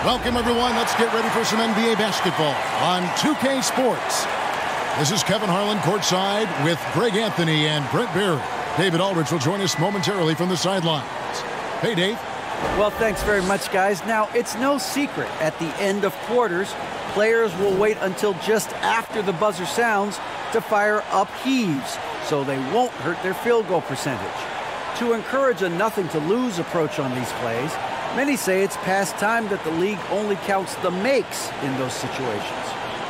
Welcome, everyone. Let's get ready for some NBA basketball on 2K Sports. This is Kevin Harlan courtside with Greg Anthony and Brent Barry. David Aldridge will join us momentarily from the sidelines. Hey, Dave. Well, thanks very much, guys. Now, it's no secret at the end of quarters, players will wait until just after the buzzer sounds to fire up heaves, so they won't hurt their field goal percentage. To encourage a nothing-to-lose approach on these plays, many say it's past time that the league only counts the makes in those situations.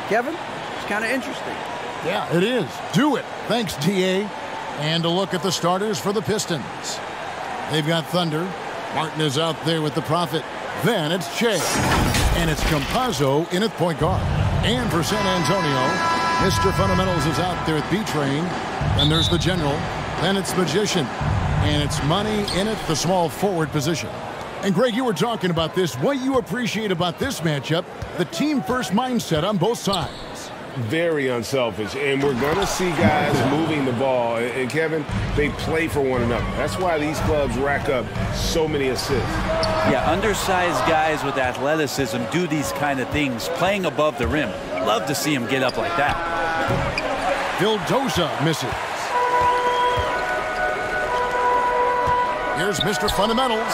Kevin, it's kind of interesting. Yeah, it is. Do it. Thanks, TA. And a look at the starters for the Pistons. They've got Thunder. Martin is out there with the Prophet. Then it's Che. And it's Campazzo in at point guard. And for San Antonio, Mr. Fundamentals is out there at B-Train. And there's the General. Then it's Magician. And it's Money in at the small forward position. And Greg, you were talking about this. What you appreciate about this matchup, the team-first mindset on both sides. Very unselfish, and we're going to see guys moving the ball. And Kevin, they play for one another. That's why these clubs rack up so many assists. Yeah, undersized guys with athleticism do these kind of things, playing above the rim. Love to see him get up like that. Vildoza misses. Here's Mr. Fundamentals.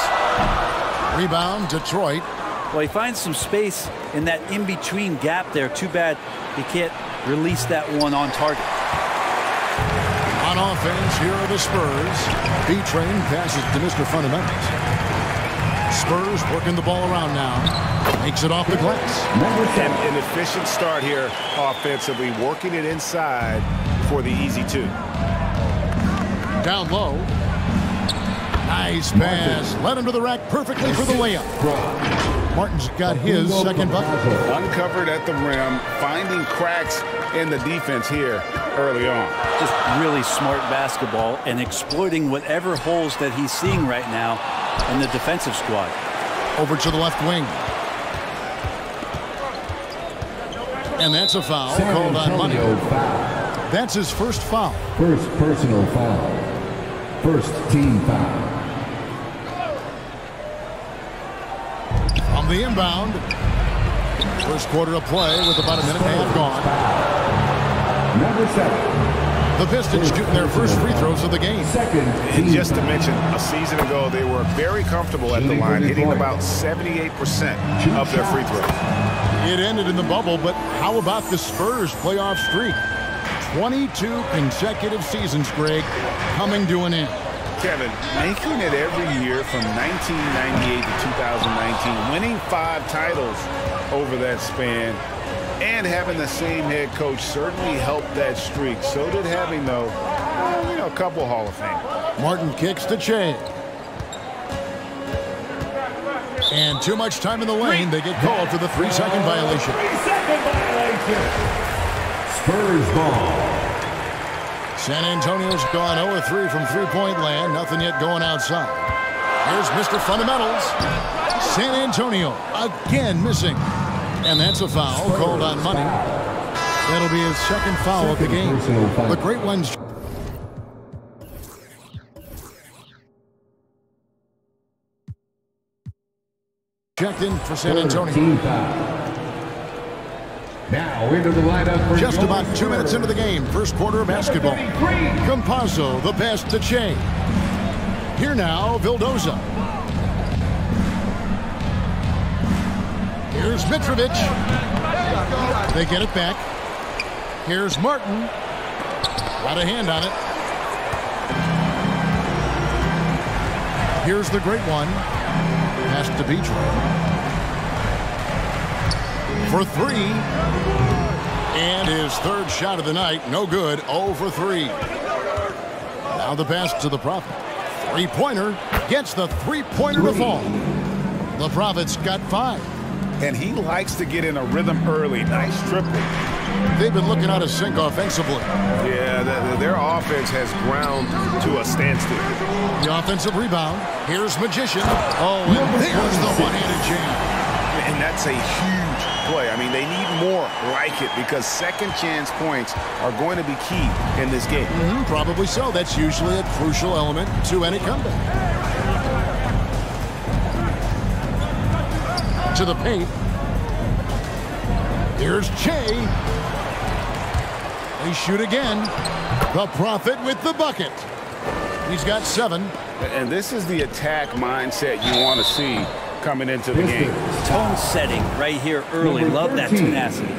Rebound, Detroit. Well, he finds some space in that in-between gap there. Too bad he can't release that one on target. On offense, here are the Spurs. B-Train passes to Mr. Fundamentals. Spurs working the ball around now. Makes it off the glass. And an efficient start here offensively, working it inside for the easy two. Down low. Nice pass. Led him to the rack perfectly for the layup. Martin's got his second bucket. Uncovered at the rim, finding cracks in the defense here early on. Just really smart basketball and exploiting whatever holes that he's seeing right now in the defensive squad. Over to the left wing. And that's a foul called on Money. That's his first foul. First personal foul. First team foul. On the inbound. First quarter of play with about a minute and a half gone. Number 7. The Pistons shooting their first free throws of the game. And just to mention, a season ago, they were very comfortable at the line, hitting about 78% of their free throws. It ended in the bubble, but how about the Spurs playoff streak? 22 consecutive seasons, Greg, coming to an end. Kevin, making it every year from 1998 to 2019, winning 5 titles over that span, and having the same head coach certainly helped that streak. So did having, though, a couple Hall of Fame. Martin kicks to Che. And too much time in the lane. They get called for the 3-second violation. 3-second violation. Spurs ball. San Antonio's gone 0-3 from three-point land. Nothing yet going outside. Here's Mr. Fundamentals. San Antonio again missing. And that's a foul called on Money. That'll be his second foul of the game. The great ones. Checked in for San Antonio. Now into the lineup for just about 2 minutes into the game. First quarter of basketball. Campazzo, the pass to Che. Here now, Vildoza. Here's Mitrovic. They get it back. Here's Martin. Got a hand on it. Here's the great one. Pass to B-Train. For 3. And his third shot of the night. No good. 0 for 3. Now the pass to the Prophet. Three-pointer. Gets the three-pointer to fall. The Prophet's got 5. And he likes to get in a rhythm early. Nice triple. They've been looking out of sync offensively. Yeah, their offense has ground to a standstill. The offensive rebound. Here's Magician. Oh, and there's the one-handed jam. And that's a huge play. I mean, they need more like it because second chance points are going to be key in this game. Probably so. That's usually a crucial element to any comeback. into the paint. Here's Che. They shoot again. The Prophet with the bucket. He's got 7. And this is the attack mindset you want to see coming into the game. Tone setting right here early. Love that tenacity.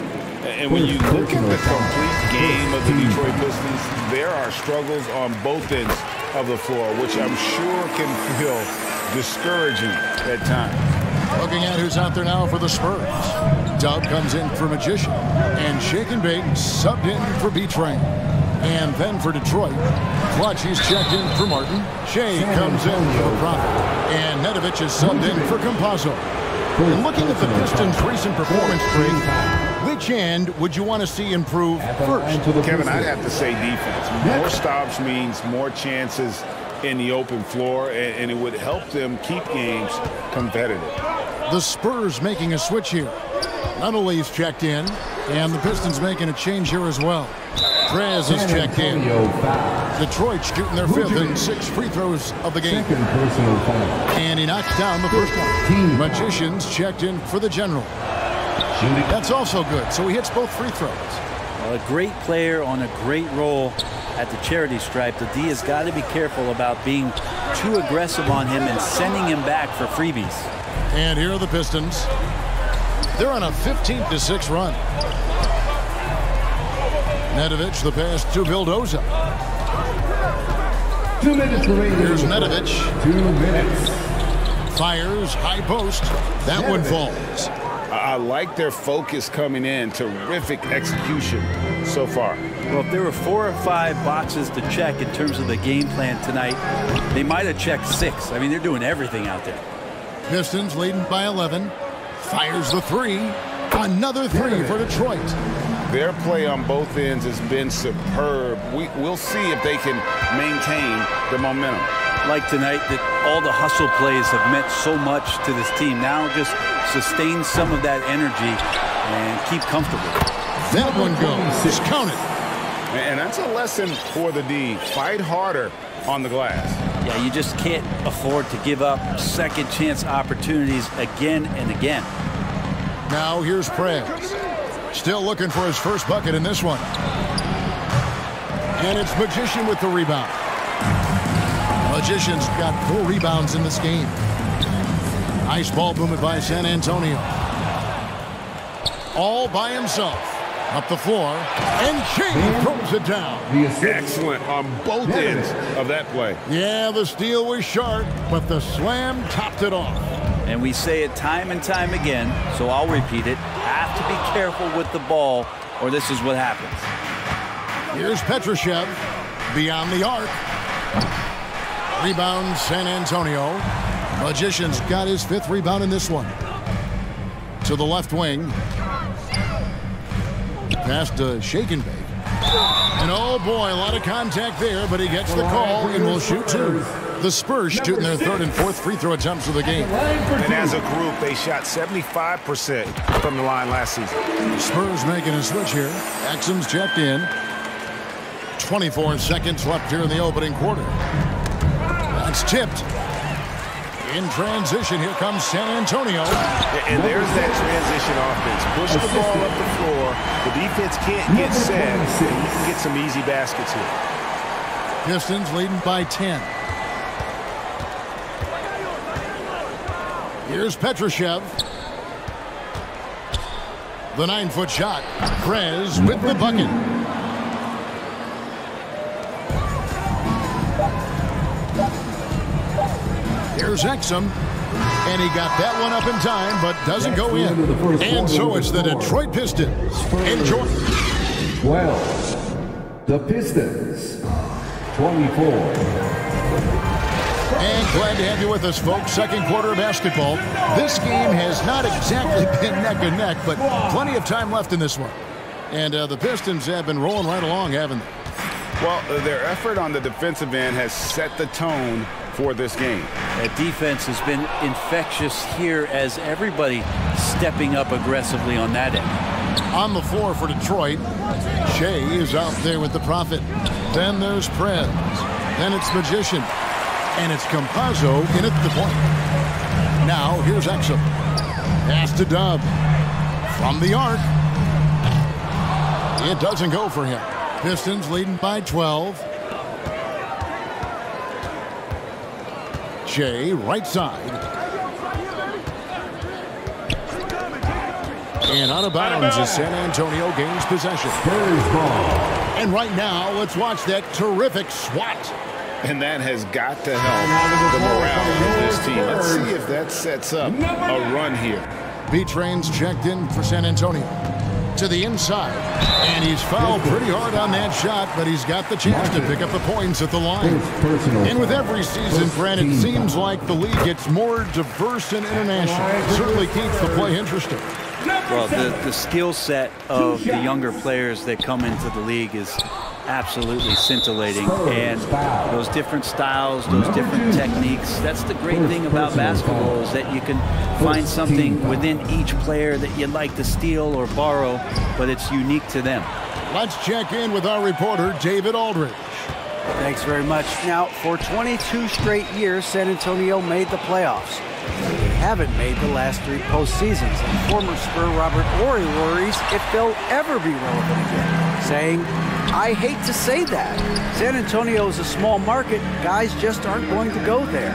And when you look at the complete game of the Detroit Pistons, there are struggles on both ends of the floor, which I'm sure can feel discouraging at times. Looking at who's out there now for the Spurs. Dub comes in for Magician. And Shake and Bake subbed in for B-Train. And then for Detroit, Clutch, he's checked in for Martin. Shea comes in for Prophet. And Nedovic is subbed in for Campazzo. And looking at the Pistons' recent performance, which end would you want to see improve first? Kevin, I'd have to say defense. More stops means more chances in the open floor, and it would help them keep games competitive. The Spurs making a switch here. Nunnally is checked in, and the Pistons making a change here as well. Prez is checked in. Detroit shooting their 5th and 6 free throws of the game. And he knocks down the first one. Magician's checked in for the general. That's also good, so he hits both free throws. Well, a great player on a great role at the charity stripe. The D has got to be careful about being too aggressive on him and sending him back for freebies. And here are the Pistons. They're on a 15-6 run. Nedovic, the pass to Vildoza. 2 minutes remaining. Here's Nedovic. 2 minutes. Fires, high post. That one falls. I like their focus coming in. Terrific execution so far. Well, if there were 4 or 5 boxes to check in terms of the game plan tonight, they might have checked 6. I mean, they're doing everything out there. Pistons leading by 11. Fires the 3. Another 3 for Detroit. Their play on both ends has been superb. We'll see if they can maintain the momentum. Like tonight, that all the hustle plays have meant so much to this team. Now just sustain some of that energy and keep comfortable. That one goes. Just count it. And that's a lesson for the D. Fight harder on the glass. Yeah, you just can't afford to give up second chance opportunities again and again. Now here's Prez. Still looking for his first bucket in this one. And it's Magician with the rebound. Magician's got 4 rebounds in this game. Nice ball movement by San Antonio. All by himself. Up the floor. And Shea throws it down. Excellent on both ends of that play. Yeah, the steal was sharp, but the slam topped it off. And we say it time and time again, so I'll repeat it. Have to be careful with the ball, or this is what happens. Here's Petrushev beyond the arc. Rebound San Antonio. Magician's got his 5th rebound in this one. To the left wing. Pass to Shake and Bake. And oh boy, a lot of contact there, but he gets the call and will shoot 2. The Spurs shooting their 3rd and 4th free throw attempts of the game. And as a group, they shot 75% from the line last season. The Spurs making a switch here. Exum's checked in. 24 seconds left here in the opening quarter. That's tipped. In transition, here comes San Antonio. And there's that transition offense. Push the ball up the floor. The defense can't get set, and you can get some easy baskets here. Pistons leading by 10. Here's Petrushev. The 9-foot shot. Prez with the bucket. Here's Exum. And he got that one up in time, but doesn't go in. And so it's the Detroit Pistons. Enjoy. 12. The Pistons. 24. And glad to have you with us, folks. Second quarter of basketball. This game has not exactly been neck and neck, but plenty of time left in this one. And the Pistons have been rolling right along, haven't they? Well, their effort on the defensive end has set the tone for this game. That defense has been infectious here as everybody stepping up aggressively on that end. On the floor for Detroit, Shea is out there with the Prophet. Then there's Prez. Then it's Magician. And it's Campazzo in at the point. Now here's Exum. Pass to Dub. From the arc. It doesn't go for him. Pistons leading by 12. Shea, right side. And out of bounds as San Antonio gains possession. And right now, let's watch that terrific swat. And that has got to help the morale of this team. Let's see if that sets up a run here. B-Train's checked in for San Antonio. To the inside. And he's fouled pretty hard on that shot, but he's got the chance to pick up the points at the line. And with every season, Brent, it seems like the league gets more diverse and international. It certainly keeps the play interesting. Well, the skill set of the younger players that come into the league is absolutely scintillating, and those different styles, those different techniques, that's the great thing about basketball, is that you can find something within each player that you'd like to steal or borrow, but it's unique to them. Let's check in with our reporter, David Aldridge. Thanks very much. Now, for 22 straight years, San Antonio made the playoffs. They haven't made the last 3 postseasons. And former Spur Robert Horry worries if they'll ever be relevant again, saying, I hate to say that. San Antonio is a small market. Guys just aren't going to go there.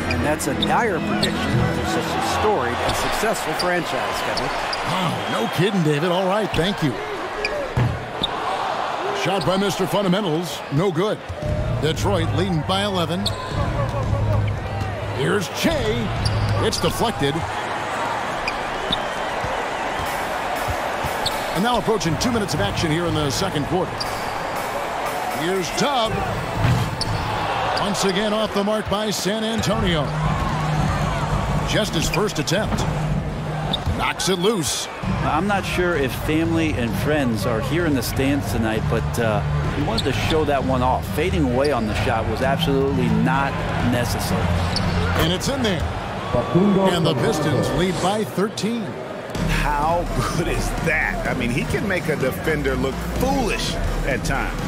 And that's a dire prediction for such a storied and successful franchise, Kevin. Wow, no kidding, David. All right, thank you. Shot by Mr. Fundamentals, no good. Detroit leading by 11. Here's Che. It's deflected. And now approaching 2 minutes of action here in the second quarter. Here's Tubb. Once again off the mark by San Antonio. Just his first attempt. Knocks it loose. I'm not sure if family and friends are here in the stands tonight, but he wanted to show that one off. Fading away on the shot was absolutely not necessary. And it's in there. And the Pistons lead by 13. How good is that? I mean, he can make a defender look foolish at times.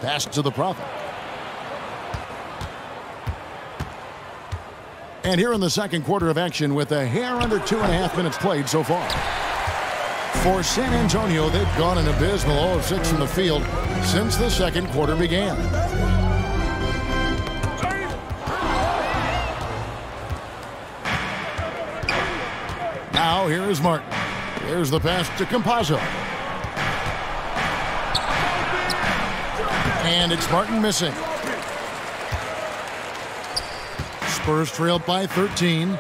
Pass to the Prophet. And here in the second quarter of action with a hair under 2.5 minutes played so far. For San Antonio, they've gone an abysmal 0 of 6 from the field since the second quarter began. Now here is Martin. Here's the pass to Campazzo. And it's Martin missing. Spurs trailed by 13.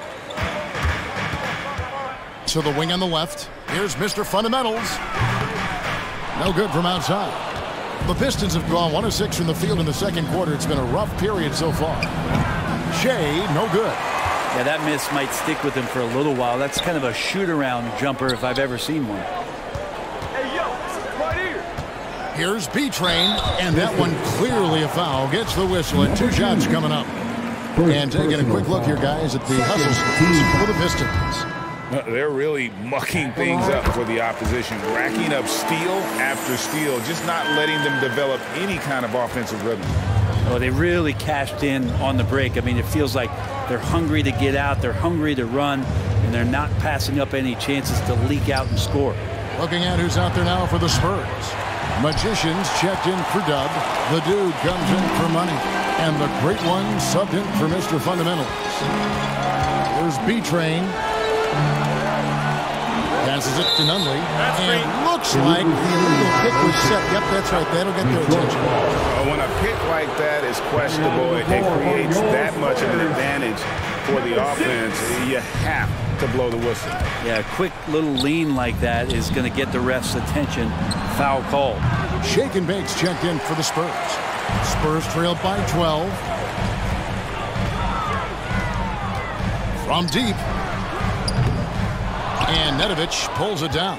To the wing on the left. Here's Mr. Fundamentals. No good from outside. The Pistons have gone 1 of 6 from the field in the second quarter. It's been a rough period so far. Shea, no good. Yeah, that miss might stick with him for a little while. That's kind of a shoot-around jumper if I've ever seen one. Hey, yo, right here. Here's B-Train, and that one clearly a foul. Gets the whistle, and 2 shots coming up. And taking a quick look here, guys, at the hustle for the Pistons. They're really mucking things up for the opposition, racking up steal after steal, just not letting them develop any kind of offensive rhythm. Oh, they really cashed in on the break. I mean, it feels like they're hungry to get out, they're hungry to run, and they're not passing up any chances to leak out and score. Looking at who's out there now for the Spurs. Magicians checked in for Dub. The dude comes in for money. And the great one subbed in for Mr. Fundamentals. Here's B-Train. Passes it to Nunley. And looks like the illegal pick was set. Yep, that's right. That'll get their attention. When a pick like that is questionable, it creates that much of an advantage for the offense. You have to blow the whistle. Yeah, a quick little lean like that is going to get the ref's attention. Foul call. Shake and Bakes checked in for the Spurs. Spurs trailed by 12. From deep. And Nedovic pulls it down.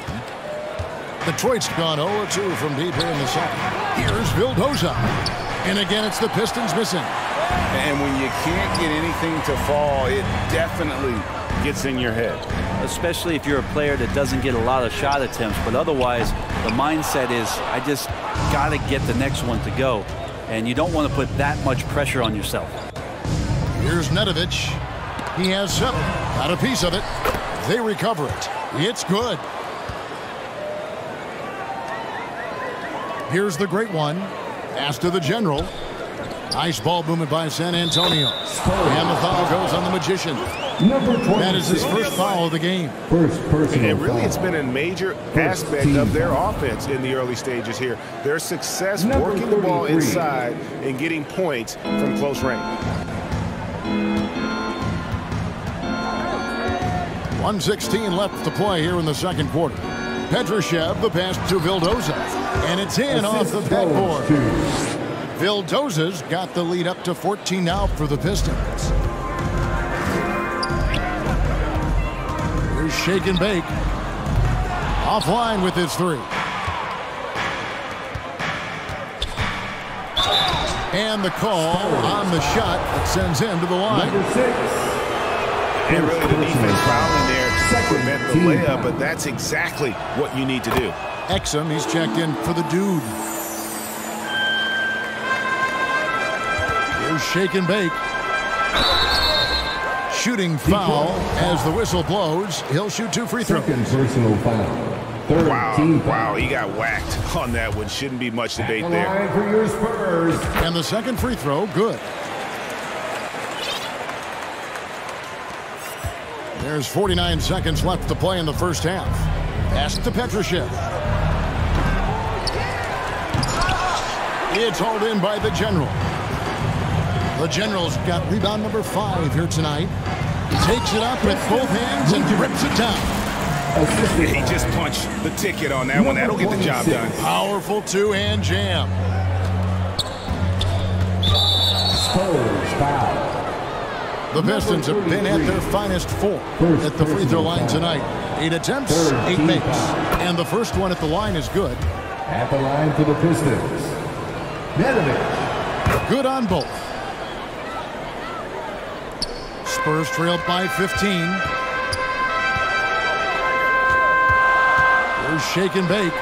Detroit's gone 0-2 from deep here in the second. Here's Vildoza. And again, it's the Pistons missing. And when you can't get anything to fall, it definitely gets in your head. Especially if you're a player that doesn't get a lot of shot attempts. But otherwise, the mindset is, I just got to get the next one to go. and you don't want to put that much pressure on yourself. Here's Nedovic. He has 7. Got a piece of it. They recover it. It's good. Here's the great one. Pass to the general. Nice ball movement by San Antonio. And the foul goes on the magician. That is his first foul of the game. And really, it's been a major aspect of their offense in the early stages here. Their success working the ball inside and getting points from close range. 1:16 left to play here in the second quarter. Petrushev, the pass to Vildoza. And it's in off the backboard. Vildoza's got the lead up to 14 now for the Pistons. Here's Shake and Bake. Offline with his 3. And the call on the shot that sends him to the line. And really the defense fouling there to prevent the layup, but that's exactly what you need to do. Exum, he's checked in for the dude. Here's Shake and Bake. Shooting foul as the whistle blows. He'll shoot 2 free throws. Second personal foul. Wow, he got whacked on that one. Shouldn't be much debate there. For your Spurs. And the second free throw, good. There's 49 seconds left to play in the first half. Pass to Petrushev. It's hauled in by the general. The general's got rebound number 5 here tonight. Takes it up with both hands and rips it down. He just punched the ticket on that one. That'll get the job done. Powerful 2-hand jam. Spurs foul. The Pistons have been at their finest 4 at the free throw line tonight. 8 attempts, 8 makes. And the first one at the line is good. At the line for the Pistons. Nedovic. Good on both. Spurs trailed by 15. Here's Shake and Bake.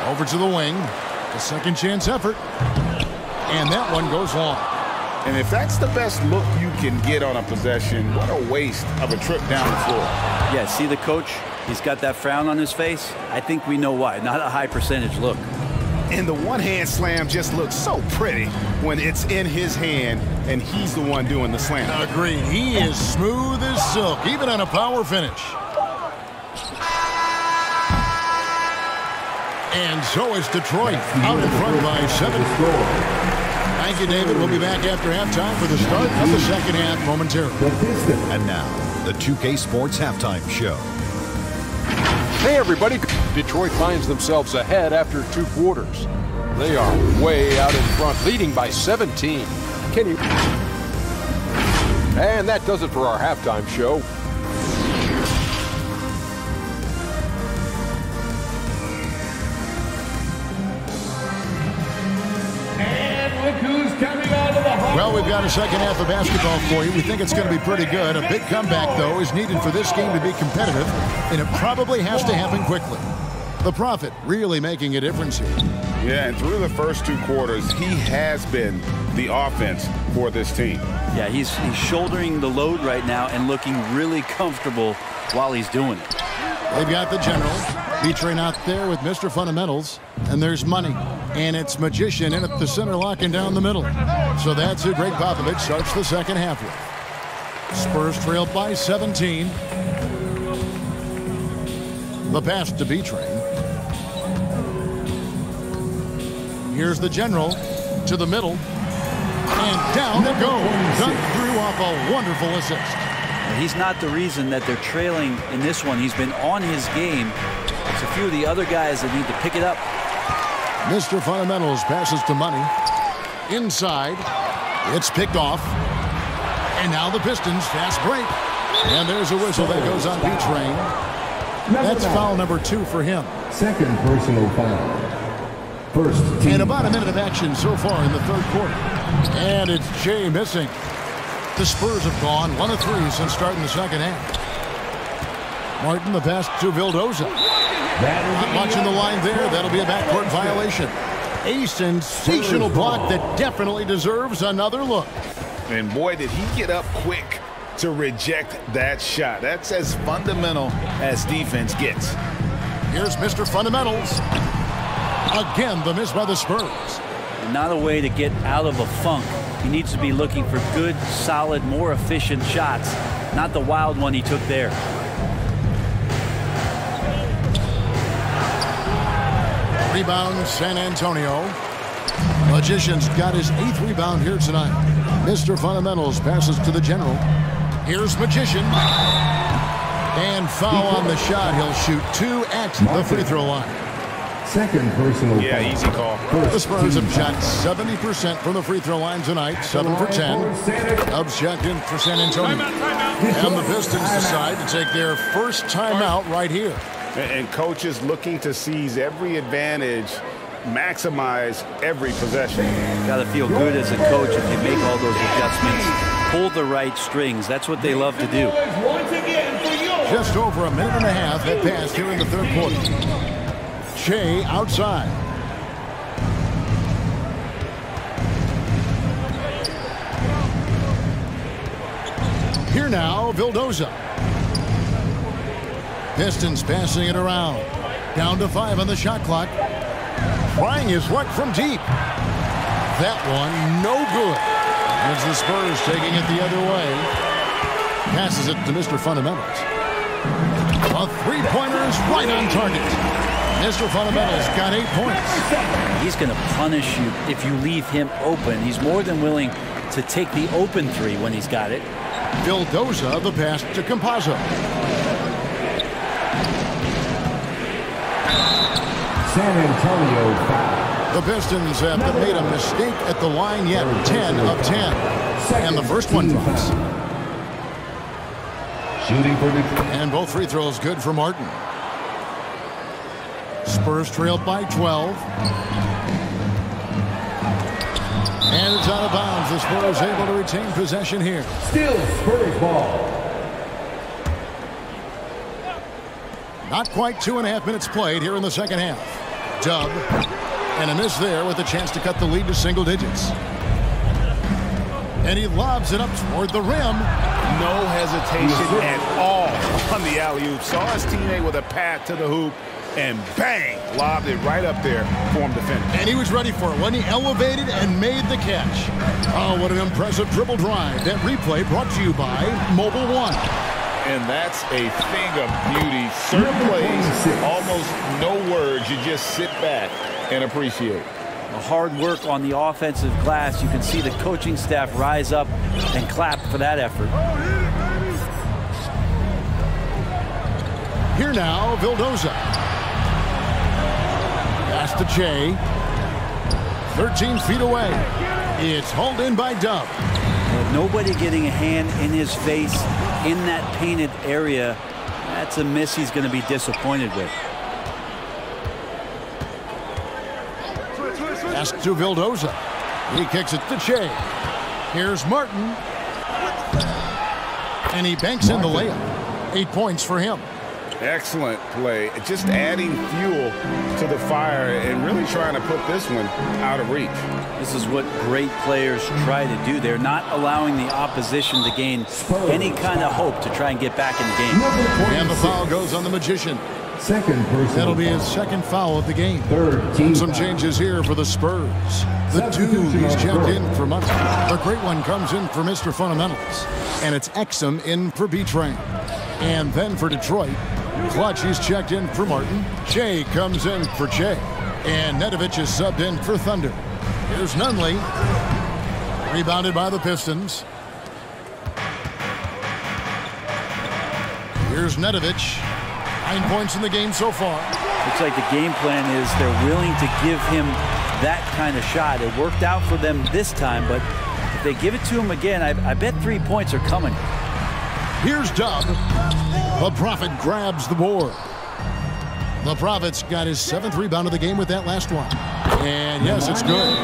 Over to the wing. A second chance effort. And that one goes long. And if that's the best look you can get on a possession, what a waste of a trip down the floor. Yeah, see the coach? He's got that frown on his face. I think we know why. Not a high percentage look. And the one-hand slam just looks so pretty when it's in his hand and he's the one doing the slam. Agreed. He is smooth as silk, even on a power finish. And so is Detroit, out in front by 7. Thank you, David. We'll be back after halftime for the start of the second half momentarily. And now, the 2K Sports Halftime Show. Hey, everybody. Detroit finds themselves ahead after 2 quarters. They are way out in front, leading by 17. Can you... And that does it for our halftime show. Well, we've got a second half of basketball for you. We think it's going to be pretty good. A big comeback, though, is needed for this game to be competitive, and it probably has to happen quickly. The Prophet really making a difference here. Yeah, and through the first 2 quarters, he has been the offense for this team. Yeah, he's shouldering the load right now and looking really comfortable while he's doing it. They've got the general. B-Train out there with Mr. Fundamentals. And there's money. And it's Magician in at the center, locking down the middle. So that's who Greg Popovich starts the second half with. Spurs trailed by 17. The pass to B-Train. Here's the general to the middle. And down it goes. Dunk through off a wonderful assist. He's not the reason that they're trailing in this one. He's been on his game. It's a few of the other guys that need to pick it up. Mr. Fundamentals passes to Money. Inside. It's picked off. And now the Pistons fast break. And there's a whistle that goes on B-Train. That's foul number 2 for him. Second personal foul. First team. And about a minute of action so far in the third quarter. And it's Jay missing. The Spurs have gone 1 of 3 since starting the second half. Martin, the pass to Vildoza. Not much in the line there. That'll be a backcourt violation. A sensational block that definitely deserves another look. And boy, did he get up quick to reject that shot. That's as fundamental as defense gets. Here's Mr. Fundamentals. Again, the miss by the Spurs. Not a way to get out of a funk. He needs to be looking for good, solid, more efficient shots, not the wild one he took there. Rebound, San Antonio. Magician's got his 8th rebound here tonight. Mr. Fundamentals passes to the general. Here's Magician. And foul on the shot. He'll shoot 2 at the free throw line. Second personal Yeah, foul. easy call. The Spurs have shot 70% from the free throw line tonight, 7 for 10. Dubs checked in for San Antonio. And the Pistons decide to take their first timeout right here. And coaches looking to seize every advantage, maximize every possession. Got to feel good as a coach if you make all those adjustments. Pull the right strings. That's what they love to do. Just over a minute and a half have passed here in the third quarter. Shea outside. Here now, Vildoza. Pistons passing it around. Down to 5 on the shot clock. Trying his luck from deep. That one, no good. As the Spurs taking it the other way. Passes it to Mr. Fundamentals. A three-pointer's right on target. Mr. Fundamentals got 8 points. He's going to punish you if you leave him open. He's more than willing to take the open three when he's got it. Vildoza, the pass to Campazzo. San Antonio foul. The Pistons have made a mistake at the line yet. 10 of 10. And the first one drops. Shooting for the... And both free throws good for Martin. Spurs trailed by 12. And it's out of bounds. The Spurs able to retain possession here. Still Spurs ball. Not quite 2.5 minutes played here in the second half. Dub. And a miss there with a chance to cut the lead to single digits. And he lobs it up toward the rim. No hesitation at all on the alley-oop. Saw his teammate with a pat to the hoop, and bang, lobbed it right up there for him to finish. And he was ready for it when he elevated and made the catch. Oh, what an impressive dribble drive. That replay brought to you by Mobile One. And that's a thing of beauty. Certain plays, almost no words. You just sit back and appreciate. The hard work on the offensive glass. You can see the coaching staff rise up and clap for that effort. Here now, Vildoza. Pass to Che. 13 feet away. It's hauled in by Dub. With nobody getting a hand in his face in that painted area, that's a miss he's going to be disappointed with. Pass to Vildoza. He kicks it to Che. Here's Martin. And he banks in the layup. 8 points for him. Excellent play. Just adding fuel to the fire and really trying to put this one out of reach. This is what great players try to do. They're not allowing the opposition to gain any kind of hope to try and get back in the game. And the foul goes on the Magician. Second person. That'll be his second foul of the game. Third team. Some changes here for the Spurs. The two he's checked in for Munson. The great one comes in for Mr. Fundamentals. And it's Exum in for B-Train. And then for Detroit, Clutch he's checked in for Martin. Che comes in for Che. And Nedovic is subbed in for Thunder. Here's Nunley. Rebounded by the Pistons. Here's Nedovic. 9 points in the game so far. Looks like the game plan is they're willing to give him that kind of shot. It worked out for them this time, but if they give it to him again, I bet 3 points are coming. Here's Dub. The Prophet grabs the board. The Prophet's got his 7th rebound of the game with that last one. And yes, it's good.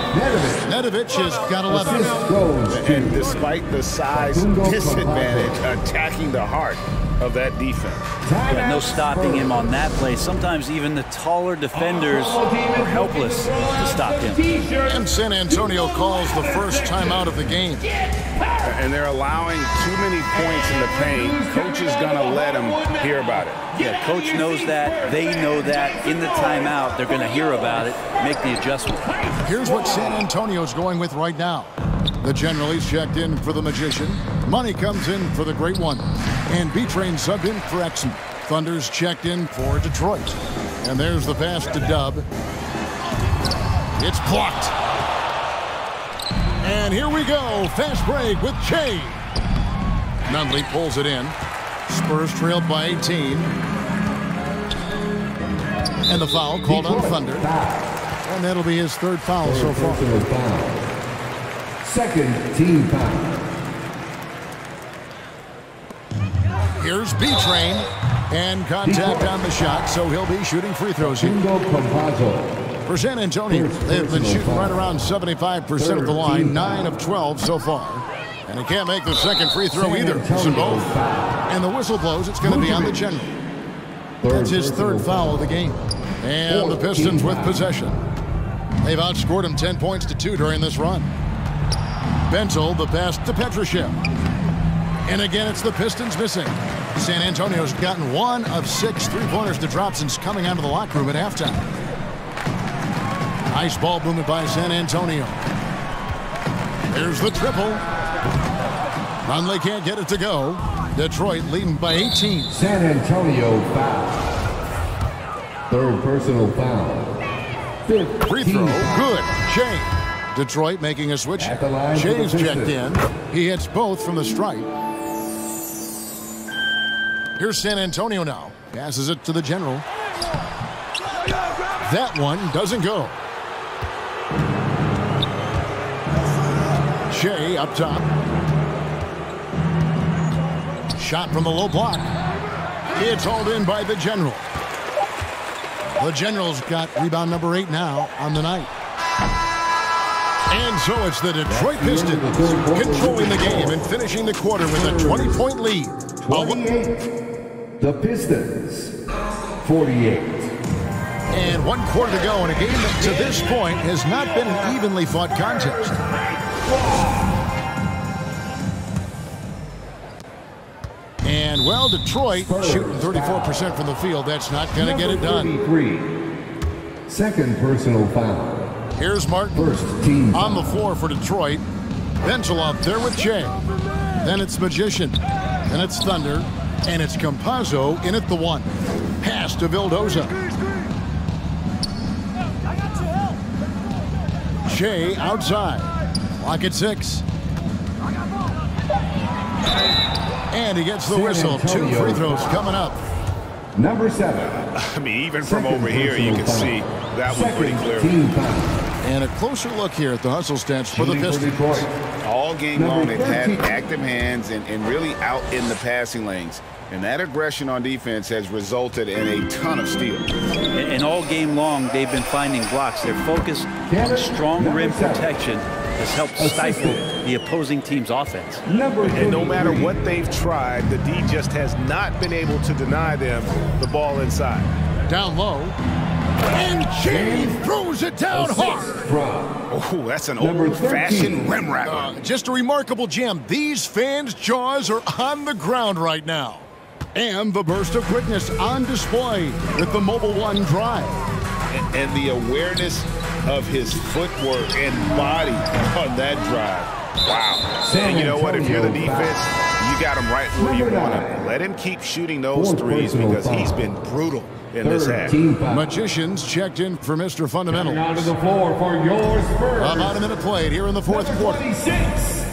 Nedovic has got 11. And despite the size disadvantage, attacking the heart of that defense. Yeah, no stopping him on that play. Sometimes even the taller defenders are helpless to stop him. And San Antonio calls the first timeout of the game. And they're allowing too many points in the paint. Coach is going to let them hear about it. Yeah, coach knows that. They know that. In the timeout, they're going to hear about it, make the adjustment. Here's what San Antonio's going with right now. The Generally's checked in for the Magician. Money comes in for the Great One. And B-Train subbed in for Exum. Thunder's checked in for Detroit. And there's the pass to Dub. It's blocked. And here we go. Fast break with Che. Nunley pulls it in. Spurs trailed by 18. And the foul called on Thunder. And that'll be his third foul so far. Second team foul. Here's B-Train. And contact on the shot, so he'll be shooting free throws here. For San Antonio, they've been shooting right around 75% of the line, 9 of 12 so far. And he can't make the second free throw either. So both. And the whistle blows, it's going to be on the General. That's his third foul of the game. And the Pistons with possession. They've outscored him 10 points to 2 during this run. Bentel, the pass to Petrushev. And again, it's the Pistons missing. San Antonio's gotten 1 of 6 three-pointers to drop since coming out of the locker room at halftime. Nice ball movement by San Antonio. There's the triple. Nunley can't get it to go. Detroit leading by 18. San Antonio foul. Third personal foul. Fifth Free throw, good. Shea. Detroit making a switch. Shea's checked in. He hits both from the stripe. Here's San Antonio now. Passes it to the General. That one doesn't go. Shea up top. Shot from the low block. It's hauled in by the General. The General's got rebound number 8 now on the night. And so it's the Detroit Pistons controlling the game and finishing the quarter with a 20-point lead. 28. The Pistons, 48. And 1 quarter to go in a game that to this point has not been an evenly fought contest. And, well, Detroit shooting 34% from the field. That's not going to get it done. 33. Second personal foul. Here's Martin First team on the floor for Detroit. Bentel out there with Che. Then it's Magician. Then it's Thunder. And it's Campazzo in at the 1. Pass to Vildoza. Che outside. Clock at 6. And he gets the whistle. 2 free throws coming up. Number 7. I mean, even from over here, you can see that one pretty clearly. And a closer look here at the hustle stats for the Pistons. All game long, they've had active hands and really out in the passing lanes. And that aggression on defense has resulted in a ton of steals. And all game long, they've been finding blocks. Their focus on strong rim protection has helped stifle the opposing team's offense. And no matter what they've tried, the D just has not been able to deny them the ball inside. Down low. And Che throws it down hard. Oh, that's an old-fashioned rim rattler. Just a remarkable jam. These fans' jaws are on the ground right now. And the burst of quickness on display with the Mobile One drive. And the awareness of his footwork and body on that drive. Wow. And you know what? If you're the defense, you got him right where you want him. Let him keep shooting those threes because he's been brutal in this half. Magicians checked in for Mr. Fundamentals. Out of the floor for your Spurs. About a minute played here in the fourth quarter. 26.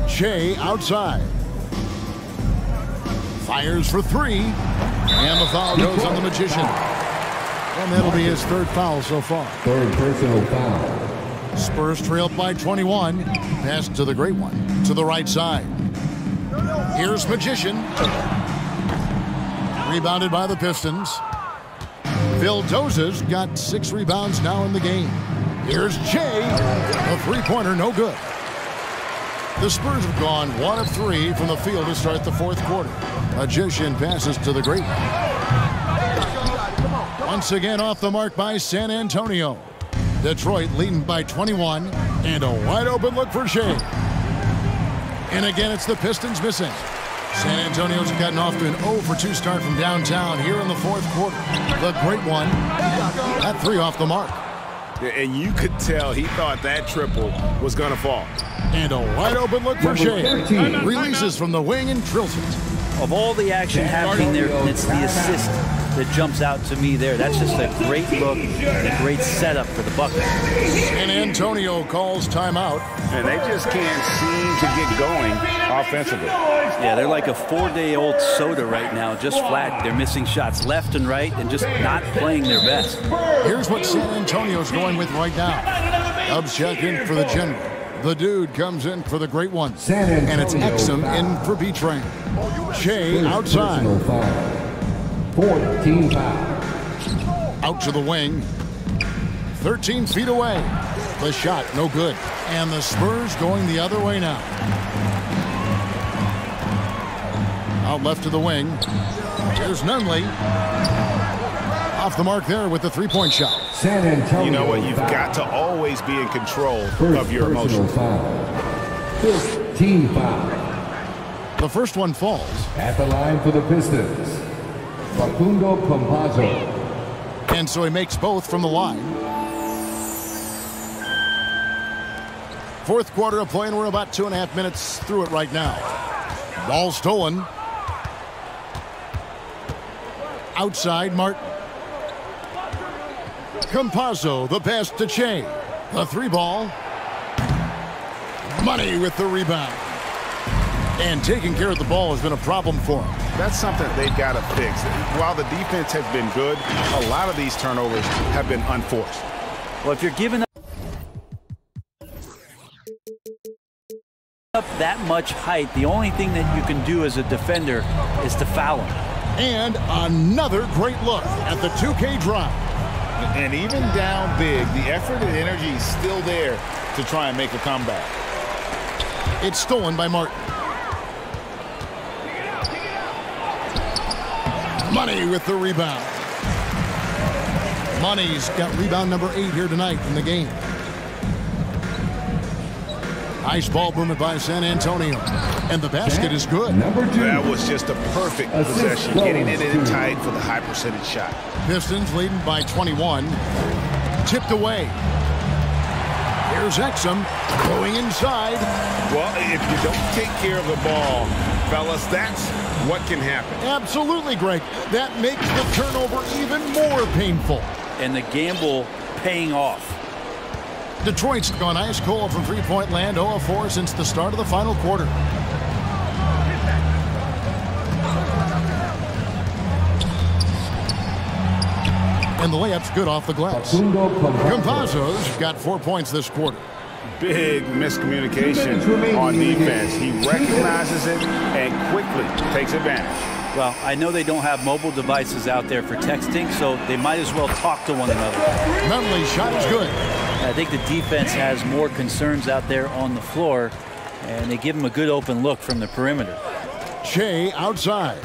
Che outside. Fires for 3. And the foul goes on the Magician. And that'll be his third foul so far. Third personal foul. Spurs trailed by 21. Pass to the Great One. To the right side. Here's Magician. Rebounded by the Pistons. Vildoza's got 6 rebounds now in the game. Here's Che. A three-pointer, no good. The Spurs have gone 1 of 3 from the field to start the fourth quarter. Magician passes to the great. Once again off the mark by San Antonio. Detroit leading by 21, and a wide open look for Shea. And again, it's the Pistons missing. San Antonio's gotten off to an 0 for 2 start from downtown here in the fourth quarter. The great one, that 3 off the mark. And you could tell he thought that triple was going to fall. And a wide open look for Shea. Releases from the wing and drills it. Of all the action happening there, it's the assist that jumps out to me there. That's just a great look and a great setup for the Buckets. San Antonio calls timeout. And they just can't seem to get going offensively. Yeah, they're like a 4-day-old soda right now, just flat. They're missing shots left and right and just not playing their best. Here's what San Antonio's going with right now. Dubs check in for the general. The dude comes in for the great one. And it's Exum in for B-Train. Shea outside. 14 foul. Out to the wing. 13 feet away. The shot, no good. And the Spurs going the other way now. Out left to the wing. Here's Nunley. Off the mark there with the three-point shot. San Antonio. You know what? You've got to always be in control of your emotions. 15 foul. The first one falls. At the line for the Pistons, Facundo Campazzo. And so he makes both from the line. Fourth quarter of play, and we're about 2.5 minutes through it right now. Ball stolen. Outside, Martin. Campazzo, the pass to Shea. The 3-ball. Money with the rebound. And taking care of the ball has been a problem for him. That's something they've got to fix. While the defense has been good, a lot of these turnovers have been unforced. Well, if you're giving up that much height, the only thing that you can do as a defender is to foul him. And another great look at the 2K drive. And even down big, the effort and energy is still there to try and make a comeback. It's stolen by Martin. Money with the rebound. Money's got rebound number 8 here tonight in the game. Nice ball movement by San Antonio. And the basket is good. That was just a perfect possession, getting it in tight for the high percentage shot. Pistons leading by 21. Tipped away. Here's Exum going inside. Well, if you don't take care of the ball, fellas, that's what can happen. Absolutely, Greg. That makes the turnover even more painful. And the gamble paying off. Detroit's gone ice cold from three-point land, 0 of 4 since the start of the final quarter. And the layup's good off the glass. Campazzo's got 4 points this quarter. Big miscommunication on defense. He recognizes it and quickly takes advantage. Well, I know they don't have mobile devices out there for texting, so they might as well talk to one another. Nunley's shot is good. I think the defense has more concerns out there on the floor, and they give him a good open look from the perimeter. Shea outside.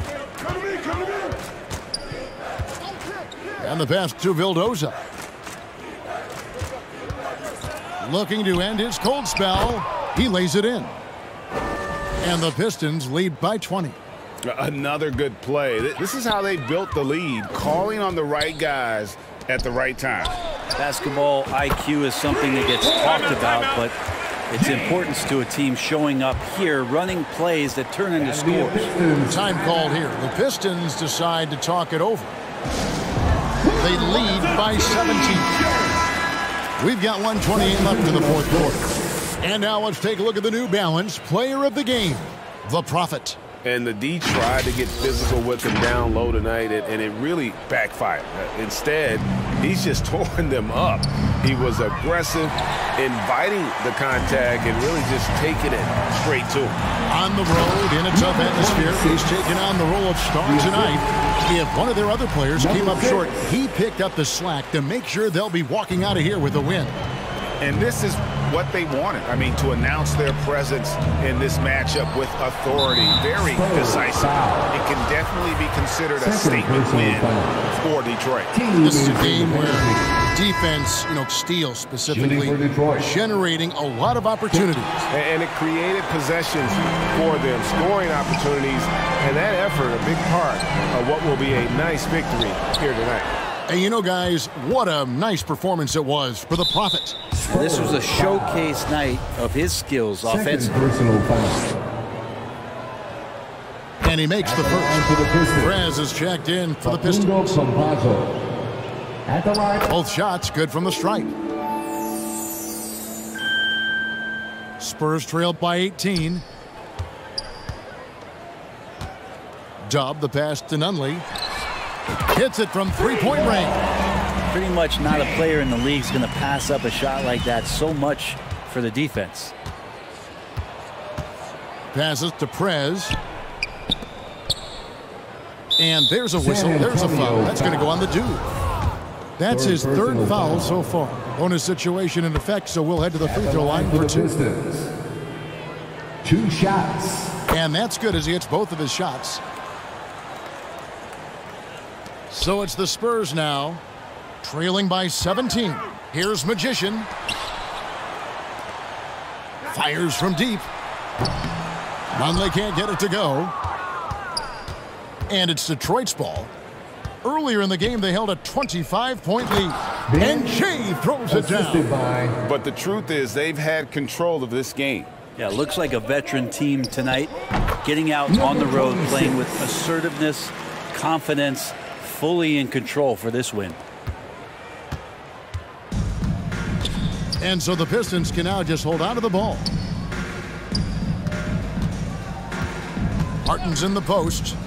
And the pass to Vildoza. Looking to end his cold spell. He lays it in. And the Pistons lead by 20. Another good play. This is how they built the lead, calling on the right guys at the right time. Basketball IQ is something that gets talked about, but its importance to a team showing up here, running plays that turn into scores. Time called here. The Pistons decide to talk it over. They lead by 17. We've got 1:28 left in the fourth quarter. And now let's take a look at the New Balance player of the game, the Prophet. And the D tried to get physical with him down low tonight, and it really backfired. Instead, he's just torn them up. He was aggressive, inviting the contact, and really just taking it straight to him. On the road, in a tough atmosphere, he's taking on the role of star tonight. If one of their other players came up short, he picked up the slack to make sure they'll be walking out of here with a win. And this is what they wanted. I mean, to announce their presence in this matchup with authority, very decisive. It can definitely be considered a statement win for Detroit. This is a game where defense, steals specifically, generating a lot of opportunities. And it created possessions for them, scoring opportunities, and that effort, a big part of what will be a nice victory here tonight. And guys, what a nice performance it was for the Prophet. This was a showcase night of his skills offensively. And he makes the first. Perez is checked in for the Pistons. Both shots good from the stripe. Spurs trailed by 18. Dub, the pass to Nunley. Hits it from three-point range. Pretty much not a player in the league is going to pass up a shot like that so much for the defense. Passes to Prez. And there's a whistle. There's a foul. That's going to go on the dude. That's his third foul so far. Bonus situation in effect, so we'll head to the free throw line for two. 2 shots. And that's good as he hits both of his shots. So it's the Spurs now, trailing by 17. Here's Magician. Fires from deep. Nunley can't get it to go. And it's Detroit's ball. Earlier in the game, they held a 25-point lead. And Shea throws it down. But the truth is, they've had control of this game. Yeah, looks like a veteran team tonight, getting out on the road, playing with assertiveness, confidence, fully in control for this win. And so the Pistons can now just hold on to the ball. Martin's in the post.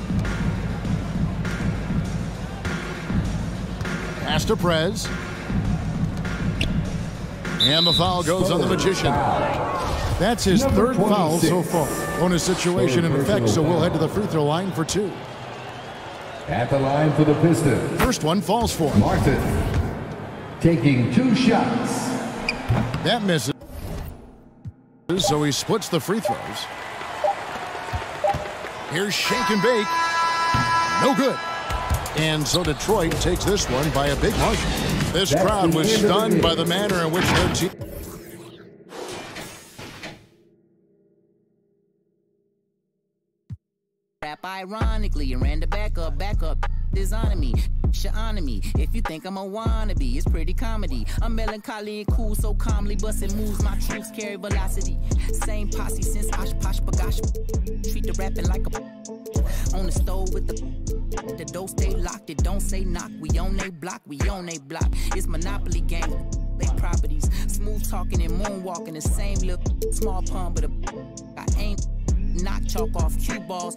Pass to Prez. And the foul goes on the Magician. That's his third foul so far. Bonus situation in effect, so we'll head to the free throw line for two. At the line for the Pistons. First one falls for him. Martin taking 2 shots. That misses. So he splits the free throws. Here's shake and bake. No good. And so Detroit takes this one by a big margin. This crowd was stunned by the manner in which their team... Rap ironically and ran the back up is on me. On me. If you think I'm a wannabe, it's pretty comedy. I'm melancholy and cool, so calmly busting moves. My truths carry velocity. Same posse since Osh Posh Bagash. Treat the rapping like a on the stove with the door stay locked. It don't say knock. We on they block. We on they block. It's Monopoly game. They properties. Smooth talking and moonwalking. The same little small pun, but I aim knock chalk off cue balls.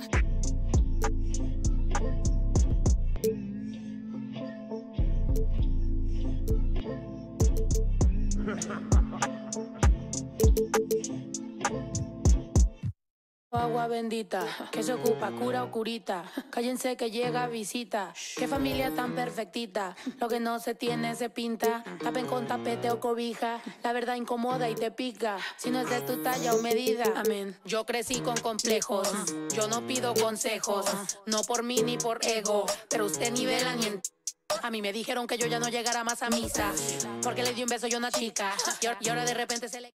Agua bendita, que se ocupa, cura o curita. Cállense que llega visita. Qué familia tan perfectita. Lo que no se tiene se pinta. Tapen con tapete o cobija. La verdad incomoda y te pica. Si no es de tu talla o medida. Amén. Yo crecí con complejos. Yo no pido consejos. No por mí ni por ego. Pero usted nivela ni en... A mí me dijeron que yo ya no llegara más a misa. Porque le di un beso yo a una chica. Y ahora de repente se le...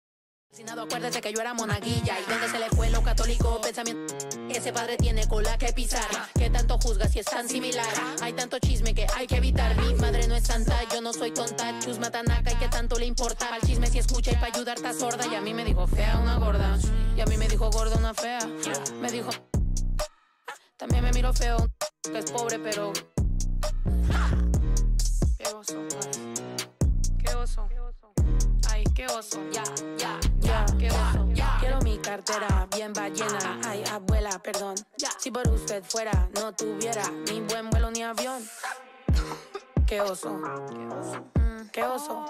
Si nada, acuérdese que yo era monaguilla. Y donde se le fue lo católico pensamiento. Ese padre tiene cola que pisar. Que tanto juzga si es tan similar. Hay tanto chisme que hay que evitar. Mi madre no es santa, yo no soy tonta. Chusma tanaca y que tanto le importa. Al chisme si escucha y para ayudar está sorda. Y a mí me dijo fea una gorda. Y a mí me dijo gorda una fea. Me dijo... También me miro feo. Que es pobre pero... Qué oso, qué oso. Ay, qué oso. Ya, qué oso. Quiero mi cartera bien ballena. Ay, abuela, perdón. Si por usted fuera, no tuviera ni buen vuelo ni avión. Qué oso. Qué oso.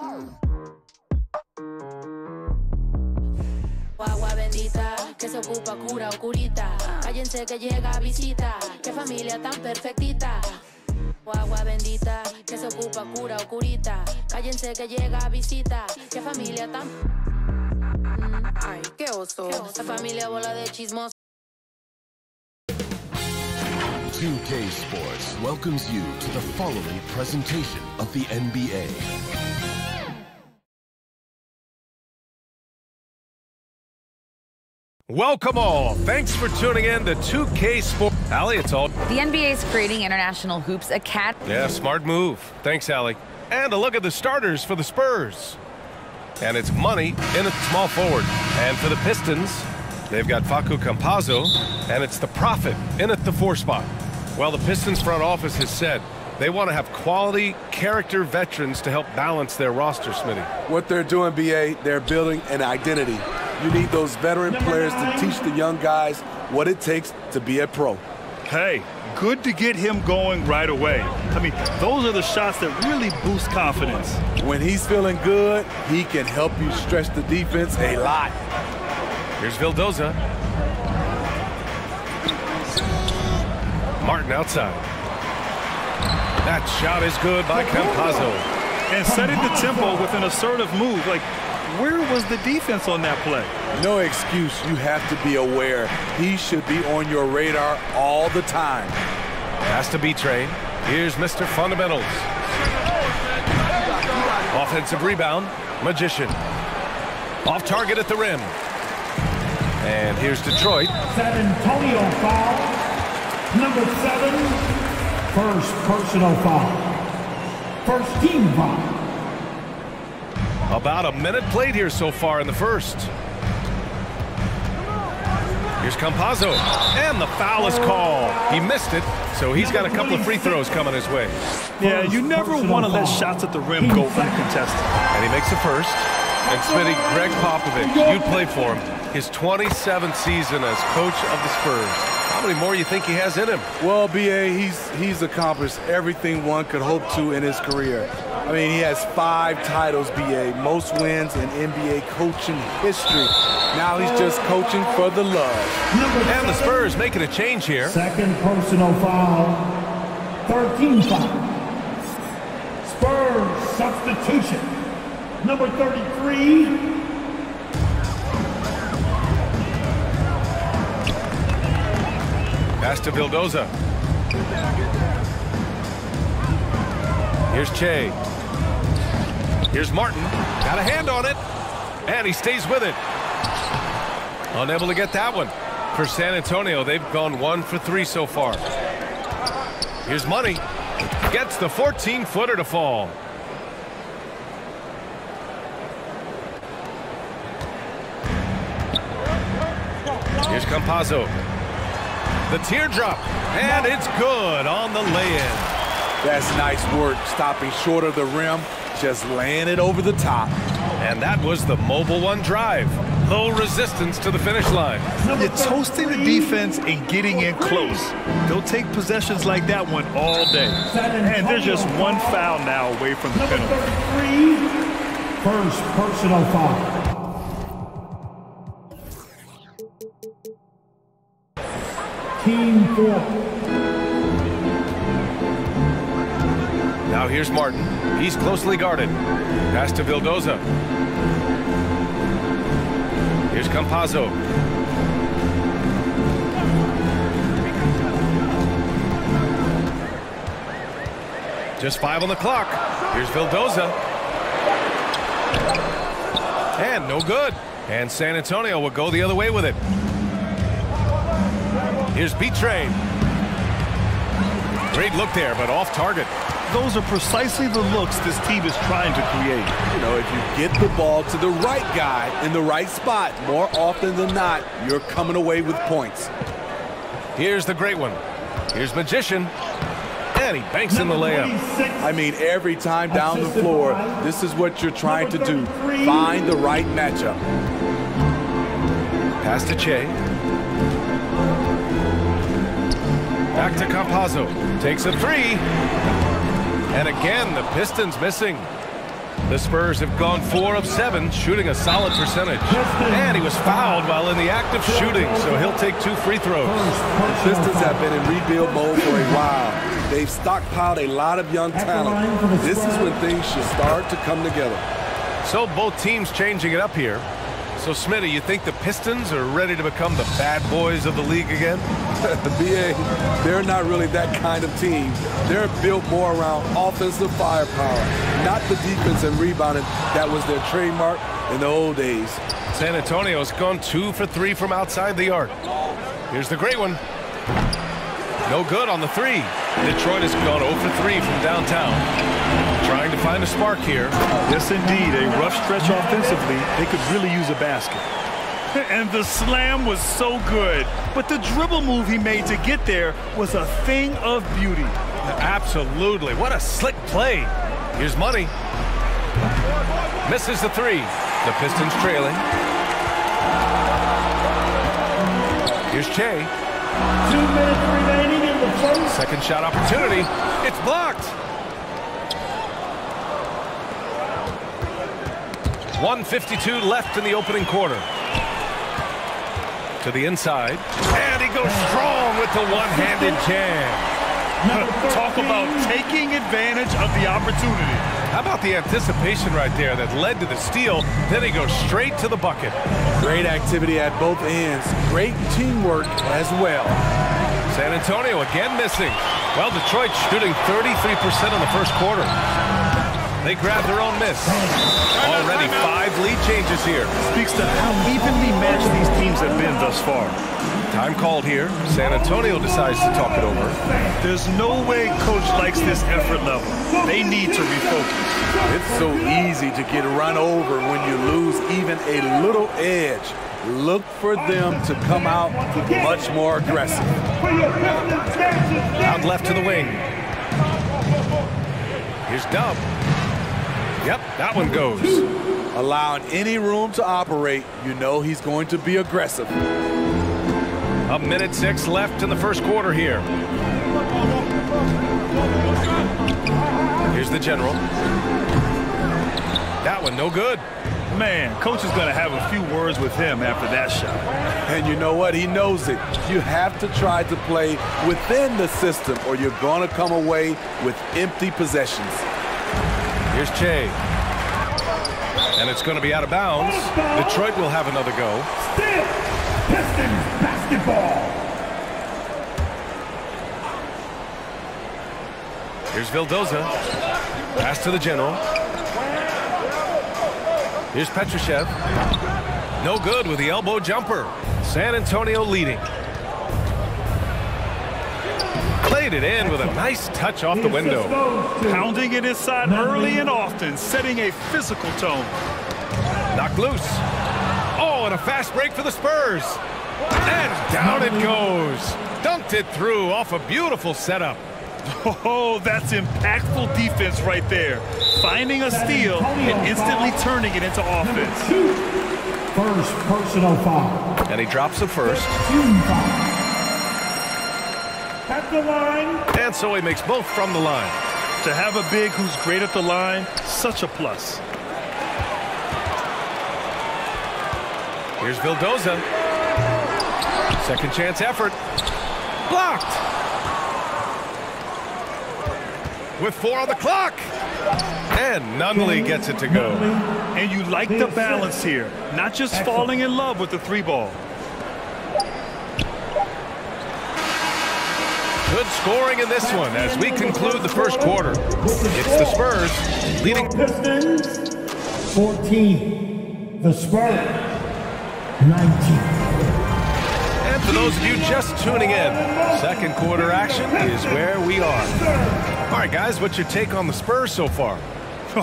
Agua bendita, que se ocupa, cura o curita. Cállense que llega visita. Qué familia tan perfectita. Agua bendita, que se ocupa cura o curita. Cállense que llega visita. Qué familia tan... Ay, qué oso. La familia bola de chismos. 2K Sports welcomes you to the following presentation of the NBA. Welcome all. Thanks for tuning in to 2K Sports. Allie, it's all. The NBA is creating International Hoops Academy. Yeah, smart move. Thanks, Allie. And a look at the starters for the Spurs. And it's money in a small forward. And for the Pistons, they've got Facu Campazzo, and it's the Prophet in at the 4 spot. Well, the Pistons front office has said they want to have quality character veterans to help balance their roster, Smitty. What they're doing, BA, they're building an identity. You need those veteran players to teach the young guys what it takes to be a pro. Hey, good to get him going right away. I mean, those are the shots that really boost confidence. When he's feeling good, he can help you stretch the defense a lot. Here's Vildoza. Martin outside. That shot is good by Campazzo. And setting the tempo with an assertive move. Like, where was the defense on that play? No excuse. You have to be aware. He should be on your radar all the time. Has to be trained. Here's Mr. Fundamentals. Offensive rebound. Magician. Off target at the rim. And here's Detroit. San Antonio foul. Number 7. First personal foul. First team foul. About a minute played here so far in the first. Here's Campazzo, and the foul is called. He missed it, so he's got a couple of free throws coming his way. Yeah, you never want to let shots at the rim go uncontested. And he makes the first. And Smitty, Greg Popovich, you played for him. His 27th season as coach of the Spurs. How many more you think he has in him? Well, BA, he's accomplished everything one could hope to in his career. I mean, he has 5 titles, BA, most wins in NBA coaching history. Now he's just coaching for the love. And the Spurs making a change here. Second personal foul. 13 foul. Spurs substitution. Number 33. Pass to Vildoza. Here's Che. Here's Martin. Got a hand on it. And he stays with it. Unable to get that one. For San Antonio, they've gone 1 for 3 so far. Here's Money. Gets the 14-footer to fall. Here's Campazzo. The teardrop, and it's good on the lay-in. That's nice work, stopping short of the rim, just laying it over the top. And that was the Mobile One drive. Low resistance to the finish line. You're toasting the defense and getting in close. They'll take possessions like that one all day. And there's just one foul now away from the penalty. First personal foul. Team 4. Now here's Martin. He's closely guarded. Pass to Vildoza. Here's Campazzo. Just 5 on the clock. Here's Vildoza. And no good. And San Antonio will go the other way with it. Here's B-Train. Great look there, but off target. Those are precisely the looks this team is trying to create. You know, if you get the ball to the right guy in the right spot, more often than not, you're coming away with points. Here's the great one. Here's Magician. And he banks in the layup. I mean, every time down the floor, this is what you're trying to do. Find the right matchup. Pass to Che. Back to Campazzo. Takes a 3. And again, the Pistons missing. The Spurs have gone 4 of 7, shooting a solid percentage. And he was fouled while in the act of shooting, so he'll take 2 free throws. The Pistons have been in rebuild mode for a while. They've stockpiled a lot of young talent. This is when things should start to come together. So both teams changing it up here. So, Smitty, you think the Pistons are ready to become the bad boys of the league again? BA, they're not really that kind of team. They're built more around offensive firepower, not the defense and rebounding that was their trademark in the old days. San Antonio's gone 2 for 3 from outside the arc. Here's the great one. No good on the 3. Detroit has gone 0 for 3 from downtown. Trying to find a spark here. Yes, indeed. A rough stretch offensively. They could really use a basket. And the slam was so good. But the dribble move he made to get there was a thing of beauty. Absolutely. What a slick play. Here's Money. Misses the 3. The Pistons trailing. Here's Che. 2 minutes remaining in the first. Second shot opportunity. It's blocked. 1:52 left in the opening quarter. To the inside. And he goes strong with the one-handed jam. Talk about taking advantage of the opportunity. How about the anticipation right there that led to the steal? Then he goes straight to the bucket. Great activity at both ends. Great teamwork as well. San Antonio again missing. Well, Detroit shooting 33% in the first quarter. They grab their own miss. Already 5 lead changes here. Speaks to how evenly matched these teams have been thus far. Time called here. San Antonio decides to talk it over. There's no way coach likes this effort level. They need to refocus. It's so easy to get run over when you lose even a little edge. Look for them to come out much more aggressive. Out left to the wing. Here's Dub. Yep, that one goes. Allowing any room to operate, you know he's going to be aggressive. 1:06 left in the first quarter here. Here's the general. That one no good. Man, coach is going to have a few words with him after that shot. And you know what? He knows it. You have to try to play within the system or you're going to come away with empty possessions. Here's Che. And it's going to be out of bounds. Detroit will have another go. Still, Pistons basketball. Here's Vildoza. Pass to the general. Here's Petrushev. No good with the elbow jumper. San Antonio leading. Played it in with a nice touch off the window. Pounding it inside early and often, setting a physical tone. Knocked loose. Oh, and a fast break for the Spurs. And down it goes. Dunked it through off a beautiful setup. Oh, that's impactful defense right there. Finding a steal and instantly turning it into offense. First personal foul. And he drops the first. Team foul. At the line. And so he makes both from the line. To have a big who's great at the line, such a plus. Here's Vildoza. Second chance effort. Blocked. With 4 on the clock. And Nunley gets it to go. And you like the balance here. Not just falling in love with the 3-ball. Good scoring in this one as we conclude the first quarter. It's the Spurs leading. Pistons 14. The Spurs 19. And for those of you just tuning in, second quarter action is where we are. All right, guys, what's your take on the Spurs so far?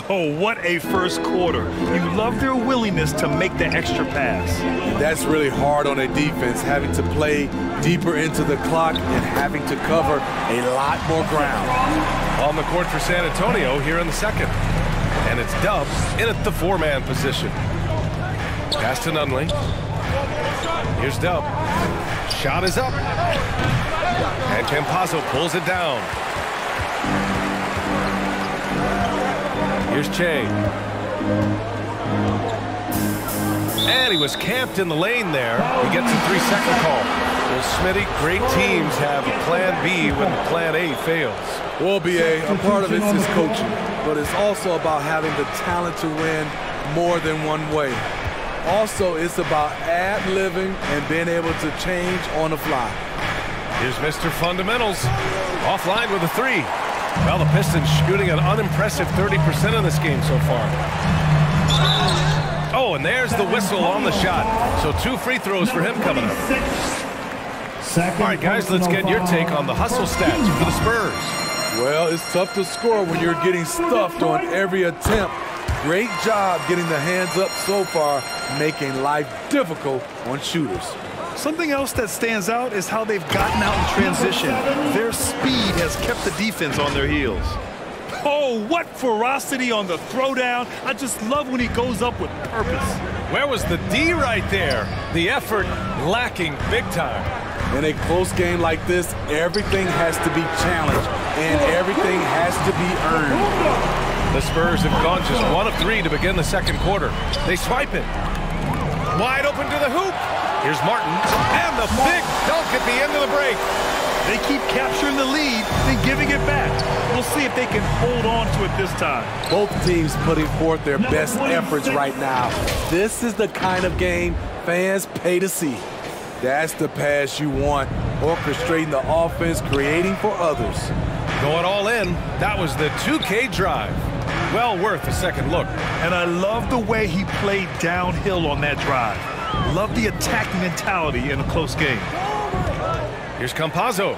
Oh, what a first quarter. You love their willingness to make the extra pass. That's really hard on a defense, having to play deeper into the clock and having to cover a lot more ground. On the court for San Antonio here in the second. And it's Dub in at the 4-man position. Pass to Nunley. Here's Dub. Shot is up. And Campazzo pulls it down. Here's Che. And he was camped in the lane there. He gets a 3-second call. Well, Smitty, great teams have a plan B when the plan A fails. Well, B.A., a part of it is coaching, but it's also about having the talent to win more than one way. Also, it's about ad-libbing and being able to change on the fly. Here's Mr. Fundamentals, offline with a 3. Well, the Pistons shooting an unimpressive 30% in this game so far. Oh, and there's the whistle on the shot. So 2 free throws for him coming up. All right, guys, let's get your take on the hustle stats for the Spurs. Well, it's tough to score when you're getting stuffed on every attempt. Great job getting the hands up so far, making life difficult on shooters. Something else that stands out is how they've gotten out in transition. Their speed has kept the defense on their heels. Oh, what ferocity on the throwdown. I just love when he goes up with purpose. Where was the D right there? The effort lacking big time. In a close game like this, everything has to be challenged and everything has to be earned. The Spurs have gone just 1 of 3 to begin the second quarter. They swipe it. Wide open to the hoop. Here's Martin. And the big dunk at the end of the break. They keep capturing the lead, then giving it back. We'll see if they can hold on to it this time. Both teams putting forth their best efforts right now. This is the kind of game fans pay to see. That's the pass you want, orchestrating the offense, creating for others. Going all in, that was the 2K drive. Well worth a second look. And I love the way he played downhill on that drive. Love the attacking mentality in a close game. Here's Campazzo.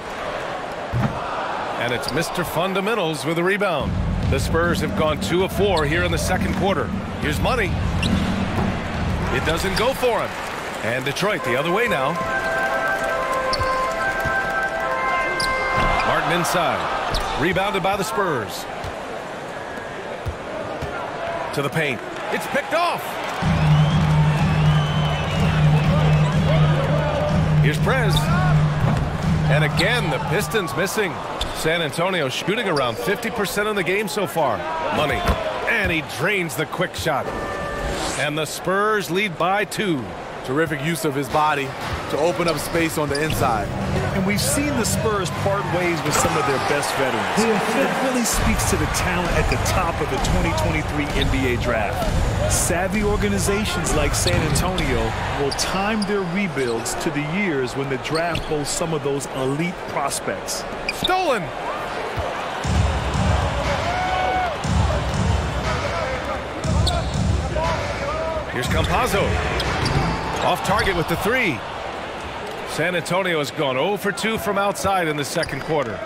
And it's Mr. Fundamentals with a rebound. The Spurs have gone 2 of 4 here in the second quarter. Here's Money. It doesn't go for him. And Detroit the other way now. Martin inside. Rebounded by the Spurs. To the paint. It's picked off. Here's Prez. And again, the Pistons missing. San Antonio shooting around 50% in the game so far. Money. And he drains the quick shot. And the Spurs lead by 2. Terrific use of his body to open up space on the inside. And we've seen the Spurs part ways with some of their best veterans. It really speaks to the talent at the top of the 2023 NBA draft. Savvy organizations like San Antonio will time their rebuilds to the years when the draft boasts some of those elite prospects. Stolen! Here's Campazzo. Off target with the 3. San Antonio has gone 0 for 2 from outside in the second quarter.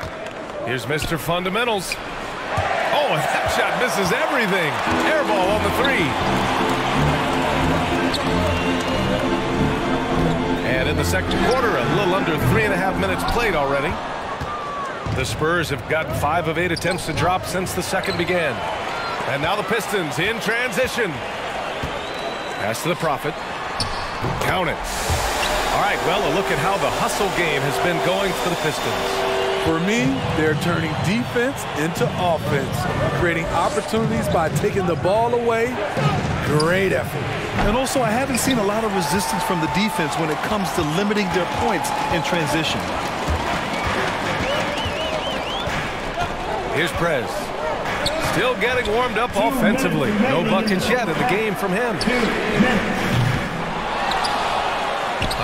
Here's Mr. Fundamentals. Oh, and that shot misses everything. Air ball on the 3. And in the second quarter, a little under 3.5 minutes played already. The Spurs have gotten 5 of 8 attempts to drop since the second began. And now the Pistons in transition. Pass to the Prophet. Count it. All right, well, a look at how the hustle game has been going for the Pistons. For me, they're turning defense into offense, creating opportunities by taking the ball away. Great effort. And also, I haven't seen a lot of resistance from the defense when it comes to limiting their points in transition. Here's Prez. Still getting warmed up offensively. No buckets yet in the game from him.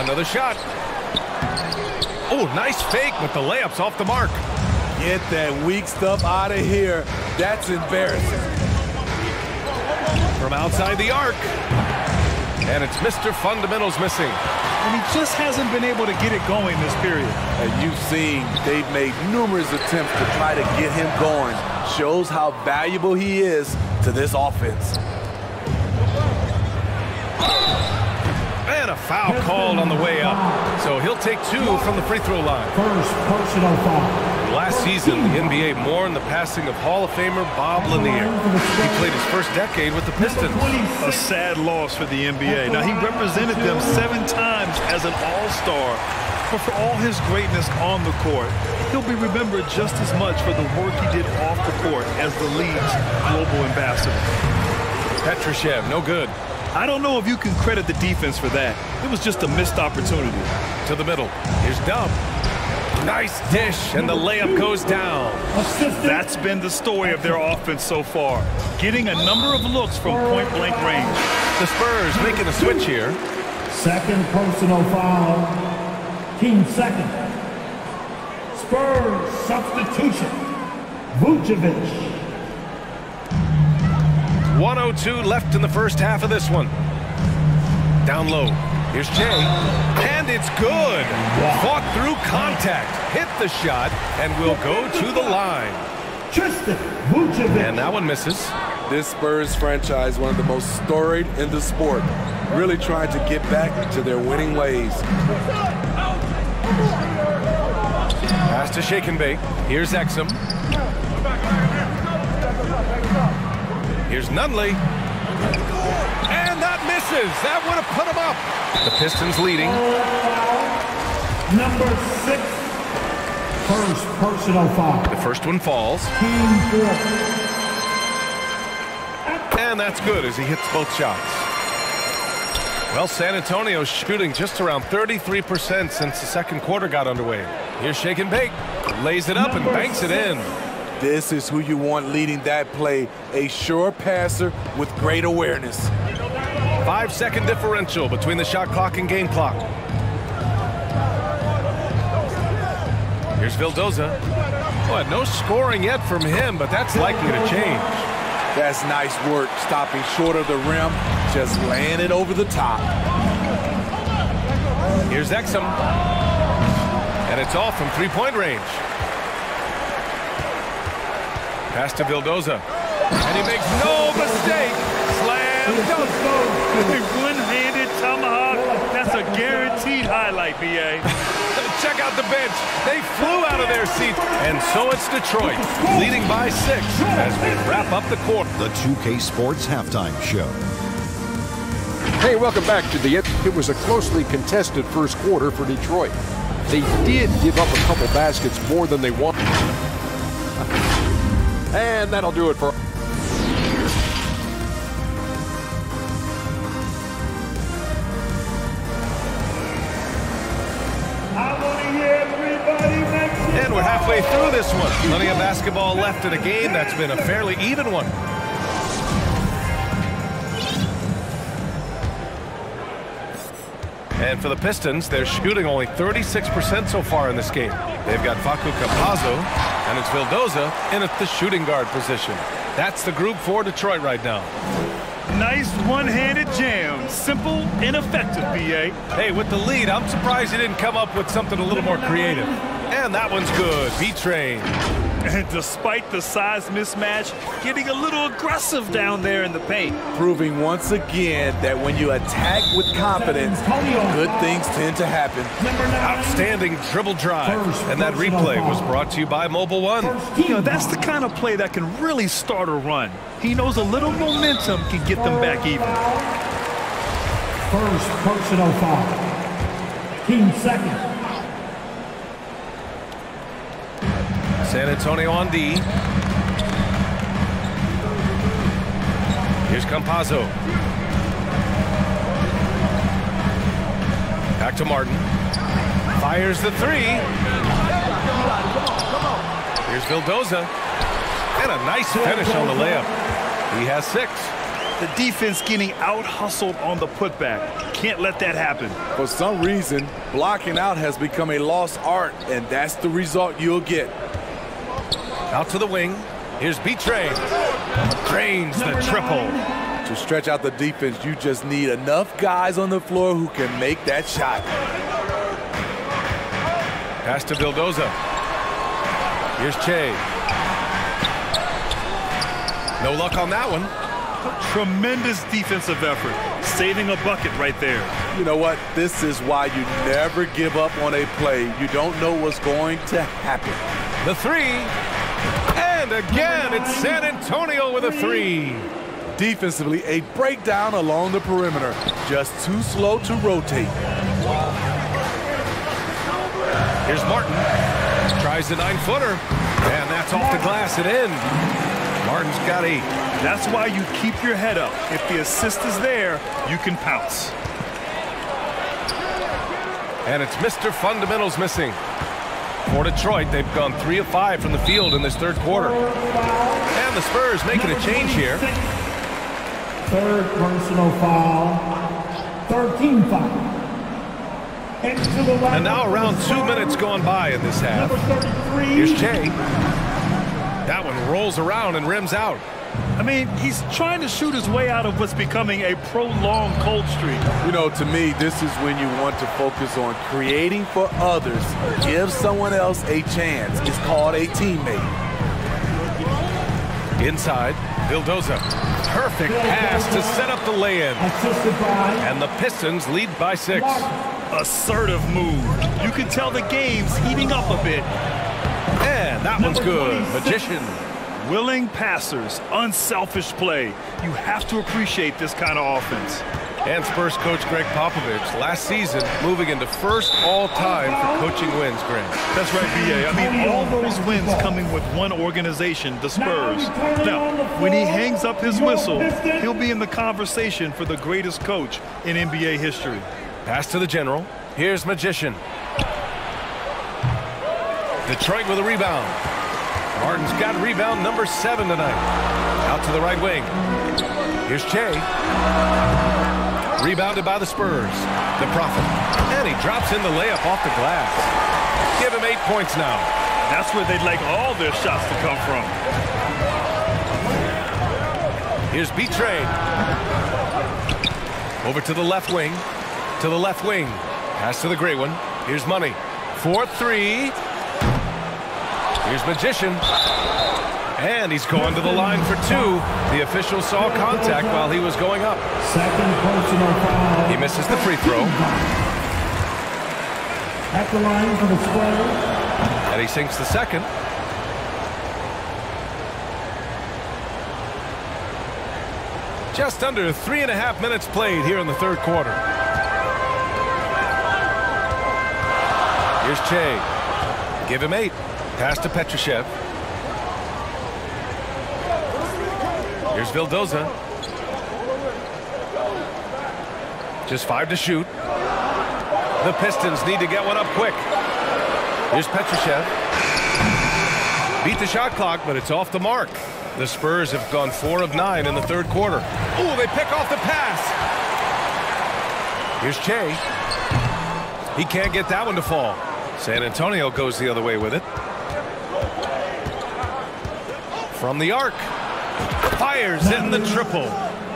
Another shot. Oh, nice fake, but the layup's off the mark. Get that weak stuff out of here. That's embarrassing. From outside the arc. And it's Mr. Fundamentals missing. And he just hasn't been able to get it going this period. As you've seen, they've made numerous attempts to try to get him going. Shows how valuable he is to this offense. And a foul called on the way up. So he'll take 2 from the free throw line. First personal foul. Last season, the NBA mourned the passing of Hall of Famer Bob Lanier. He played his first decade with the Pistons. A sad loss for the NBA. Now, he represented them 7 times as an all-star. But for all his greatness on the court, he'll be remembered just as much for the work he did off the court as the league's global ambassador. Petrushev, no good. I don't know if you can credit the defense for that. It was just a missed opportunity. To the middle. Here's Dub. Nice dish, and the layup goes down. That's been the story of their offense so far. Getting a number of looks from point-blank range. The Spurs making a switch here. Second personal foul. Team second. Spurs substitution. Vucevic. 1:02 left in the first half of this one. Down low. Here's Jay. And it's good. Fought through contact. Hit the shot and will go to the line. Tristan Vucevic. And that one misses. This Spurs franchise, one of the most storied in the sport, really trying to get back to their winning ways. Pass to Shake and Bake. Here's Exum. Here's Nunley. And that misses. That would have put him up. The Pistons leading. Number 6. First personal foul. The first one falls. Team 4. And that's good as he hits both shots. Well, San Antonio's shooting just around 33% since the second quarter got underway. Here's Shake and Bake. Lays it up and banks it in. This is who you want leading that play. A sure passer with great awareness. 5-second differential between the shot clock and game clock. Here's Vildoza. Well, no scoring yet from him, but that's likely to change. That's nice work, stopping short of the rim, just laying it over the top. Here's Exum. And it's off from three-point range. Pass to Vildoza. And he makes no mistake. Slam dunk. One-handed tomahawk. That's a guaranteed highlight, B.A. Check out the bench. They flew out of their seats. And so it's Detroit, leading by 6 as we wrap up the quarter. The 2K Sports Halftime Show. Hey, welcome back to the It was a closely contested first quarter for Detroit. They did give up a couple baskets more than they wanted. And that'll do it for... And we're halfway through this one. Plenty of basketball left in a game that's been a fairly even one. And for the Pistons, they're shooting only 36% so far in this game. They've got Facu Campazzo, and it's Vildoza in at the shooting guard position. That's the group for Detroit right now. Nice one-handed jam. Simple and effective, B.A. Hey, with the lead, I'm surprised he didn't come up with something a little more creative. And that one's good. B-Train. And despite the size mismatch, getting a little aggressive down there in the paint. Proving once again that when you attack with confidence, good things tend to happen. Outstanding dribble drive. And that replay was brought to you by Mobile One. You know, that's the kind of play that can really start a run. He knows a little momentum can get them back even. First personal foul. Team second. San Antonio on D. Here's Campazzo. Back to Martin. Fires the three. Here's Vildoza. And a nice finish on the layup. He has 6. The defense getting out-hustled on the putback. Can't let that happen. For some reason, blocking out has become a lost art, and that's the result you'll get. Out to the wing. Here's B-Train. Drains the triple. To stretch out the defense, you just need enough guys on the floor who can make that shot. Pass to Vildoza. Here's Che. No luck on that one. Tremendous defensive effort. Saving a bucket right there. You know what? This is why you never give up on a play. You don't know what's going to happen. The three. And again, it's San Antonio with a 3. Defensively, a breakdown along the perimeter. Just too slow to rotate. Here's Martin. Tries the 9-footer. And that's off the glass and in. Martin's got 8. That's why you keep your head up. If the assist is there, you can pounce. And it's Mr. Fundamentals missing. For Detroit, they've gone 3 of 5 from the field in this third quarter. And the Spurs making a change here. Third personal foul. 13 foul. And now around 2 minutes gone by in this half. Here's Jay. That one rolls around and rims out. I mean, he's trying to shoot his way out of what's becoming a prolonged cold streak. You know, to me, this is when you want to focus on creating for others. Give someone else a chance. It's called a teammate. Inside, Vildoza. Perfect pass to set up the lay-in. And the Pistons lead by 6. Assertive move. You can tell the game's heating up a bit. And that one's good. Magician. Willing passers, unselfish play. You have to appreciate this kind of offense. And Spurs coach Greg Popovich last season moving into first all-time for coaching wins, Greg. That's right, B.A. I mean, all those wins coming with one organization, the Spurs. Now, when he hangs up his whistle, he'll be in the conversation for the greatest coach in NBA history. Pass to the general. Here's Magician. Detroit with a rebound. Martin's got rebound number 7 tonight. Out to the right wing. Here's Che. Rebounded by the Spurs. The Prophet. And he drops in the layup off the glass. Give him 8 points now. That's where they'd like all their shots to come from. Here's B-Train. Over to the left wing. To the left wing. Pass to the gray one. Here's Money. 4-3. Here's Magician. And he's going to the line for 2. The official saw contact while he was going up. Second personal foul. He misses the free throw. At the line for the Spurs. And he sinks the second. Just under 3.5 minutes played here in the third quarter. Here's Che. Give him 8. Pass to Petrushev. Here's Vildoza. Just 5 to shoot. The Pistons need to get one up quick. Here's Petrushev. Beat the shot clock, but it's off the mark. The Spurs have gone 4 of 9 in the third quarter. Ooh, they pick off the pass. Here's Che. He can't get that one to fall. San Antonio goes the other way with it. From the arc. Fires in the triple.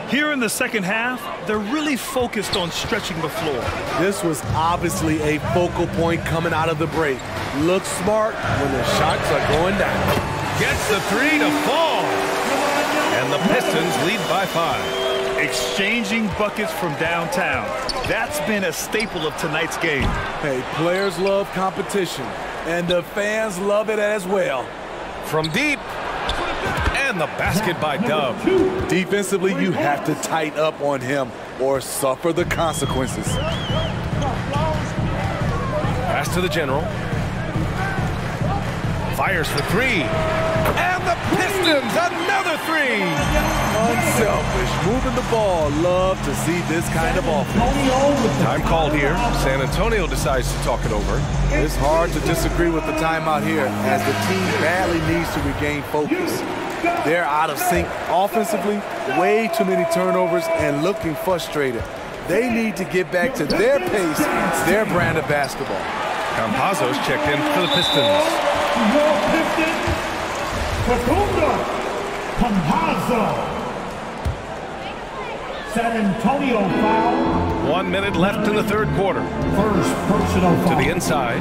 Here in the second half, they're really focused on stretching the floor. This was obviously a focal point coming out of the break. Looks smart when the shots are going down. Gets the 3 to fall. And the Pistons lead by 5. Exchanging buckets from downtown. That's been a staple of tonight's game. Hey, players love competition, and the fans love it as well. From deep. And the basket by Dub. Defensively, you have to tighten up on him or suffer the consequences. Pass to the general. Fires for 3. And the Pistons, another 3. Unselfish, moving the ball. Love to see this kind of offense. Time called here. San Antonio decides to talk it over. It's hard to disagree with the timeout here as the team badly needs to regain focus. They're out of sync offensively, way too many turnovers, and looking frustrated. They need to get back to their pace, their brand of basketball. Campazzo's checked in for the Pistons. Your Pistons, Facundo Campazzo. San Antonio foul. 1 minute left in the third quarter. First personal foul. To the inside.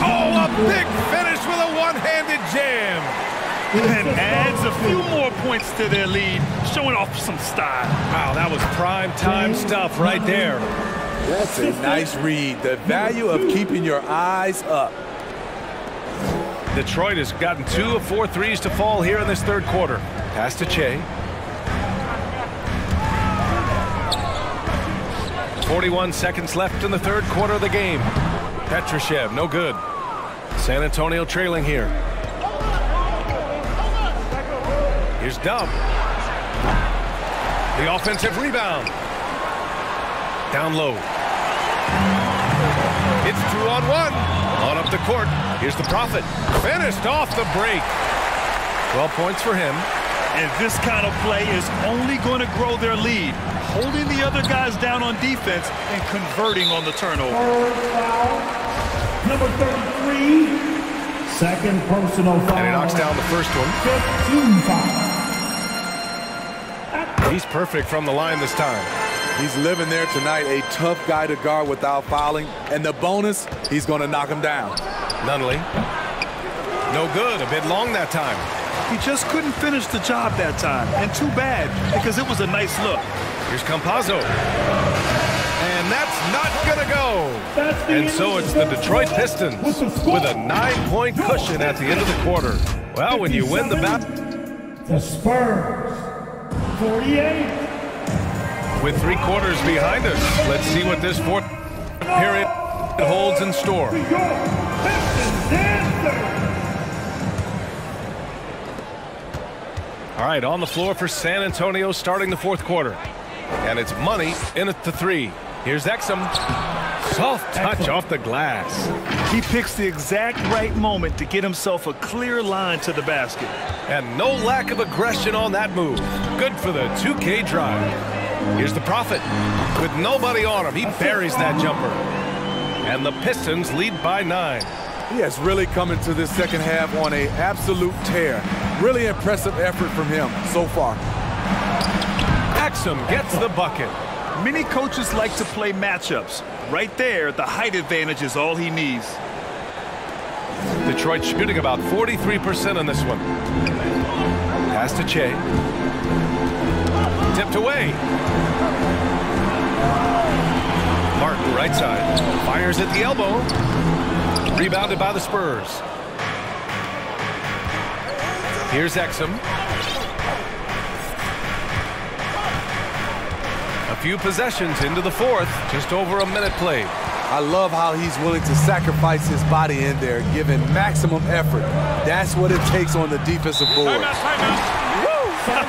Oh, a big finish with a one-handed jam. And adds a few more points to their lead, showing off some style. Wow, that was prime time stuff right there. That's a nice read. The value of keeping your eyes up. Detroit has gotten 2 of 4 threes to fall here in this third quarter. Pass to Che. 41 seconds left in the third quarter of the game. Petrushev, no good. San Antonio trailing here. Here's Dub. The offensive rebound. Down low. It's 2-on-1. On up the court. Here's the Prophet. Finished off the break. 12 points for him. And this kind of play is only going to grow their lead. Holding the other guys down on defense and converting on the turnover. Number 33, second personal foul. And he knocks down the first one. 15 foul. He's perfect from the line this time. He's living there tonight, a tough guy to guard without fouling. And the bonus, he's going to knock him down. Nunley. No good. A bit long that time. He just couldn't finish the job that time. And too bad, because it was a nice look. Here's Campazzo. And that's not going to go. And so it's the Detroit Pistons with a 9-point cushion at the end of the quarter. Well, when you win the battle. The Spurs, 48. With 3 quarters behind us, let's see what this fourth period holds in store. All right, on the floor for San Antonio starting the fourth quarter. And it's Money in at the 3. Here's Exum. Soft touch off the glass. He picks the exact right moment to get himself a clear line to the basket. And no lack of aggression on that move. Good for the 2K drive. Here's the Prophet. With nobody on him, he buries that jumper. And the Pistons lead by 9. He has really come into this second half on an absolute tear. Really impressive effort from him so far. Exum gets the bucket. Many coaches like to play matchups. Right there, the height advantage is all he needs. Detroit shooting about 43% on this one. Pass to Che. Tipped away. Martin, right side. Fires at the elbow. Rebounded by the Spurs. Here's Exum. A few possessions into the fourth. Just over a minute played. I love how he's willing to sacrifice his body in there, giving maximum effort. That's what it takes on the defensive board. Woo!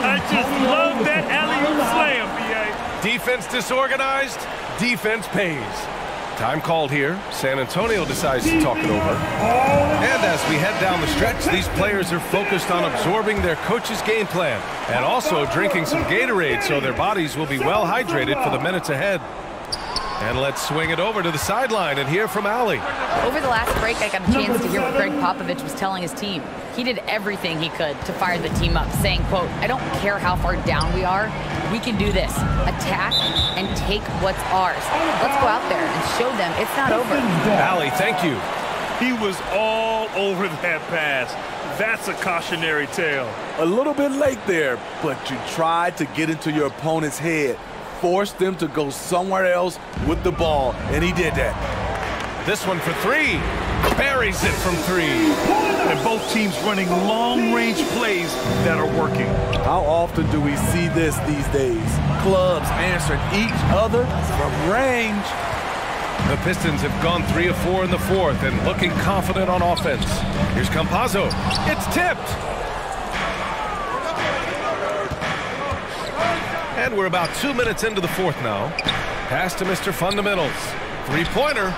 I just love that alley-oop slam, B.A. Defense disorganized, defense pays. Time called here. San Antonio decides to talk it over. And as we head down the stretch, these players are focused on absorbing their coach's game plan and also drinking some Gatorade so their bodies will be well hydrated for the minutes ahead. And let's swing it over to the sideline and hear from Allie. Over the last break, I got a chance to hear what Greg Popovich was telling his team. He did everything he could to fire the team up, saying, quote, "I don't care how far down we are. We can do this. Attack and take what's ours. Let's go out there and show them it's not over." Allie, thank you. He was all over that pass. That's a cautionary tale. A little bit late there, but you tried to get into your opponent's head. Force them to go somewhere else with the ball, and he did that. This one for 3. Buries it from 3. And both teams running long-range plays that are working. How often do we see this these days? Clubs answering each other from range. The Pistons have gone 3 of 4 in the fourth and looking confident on offense. Here's Campazzo. It's tipped. And we're about 2 minutes into the fourth now. Pass to Mr. Fundamentals. 3-pointer.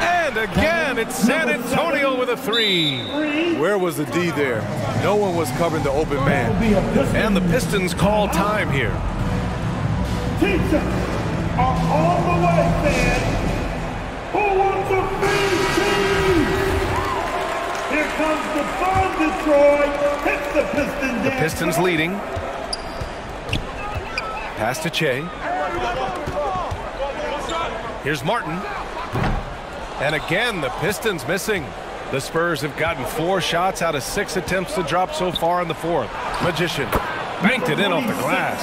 And again, it's San Antonio with a 3. Where was the D there? No one was covering the open man. And the Pistons call time here. Teams are on the way, fans. Who wants a free team? Here comes the fun, Detroit. Hits the Pistons. The Pistons leading. Pass to Che. Here's Martin. And again, the Pistons missing. The Spurs have gotten 4 shots out of 6 attempts to drop so far in the fourth. Magician banked it in off the glass.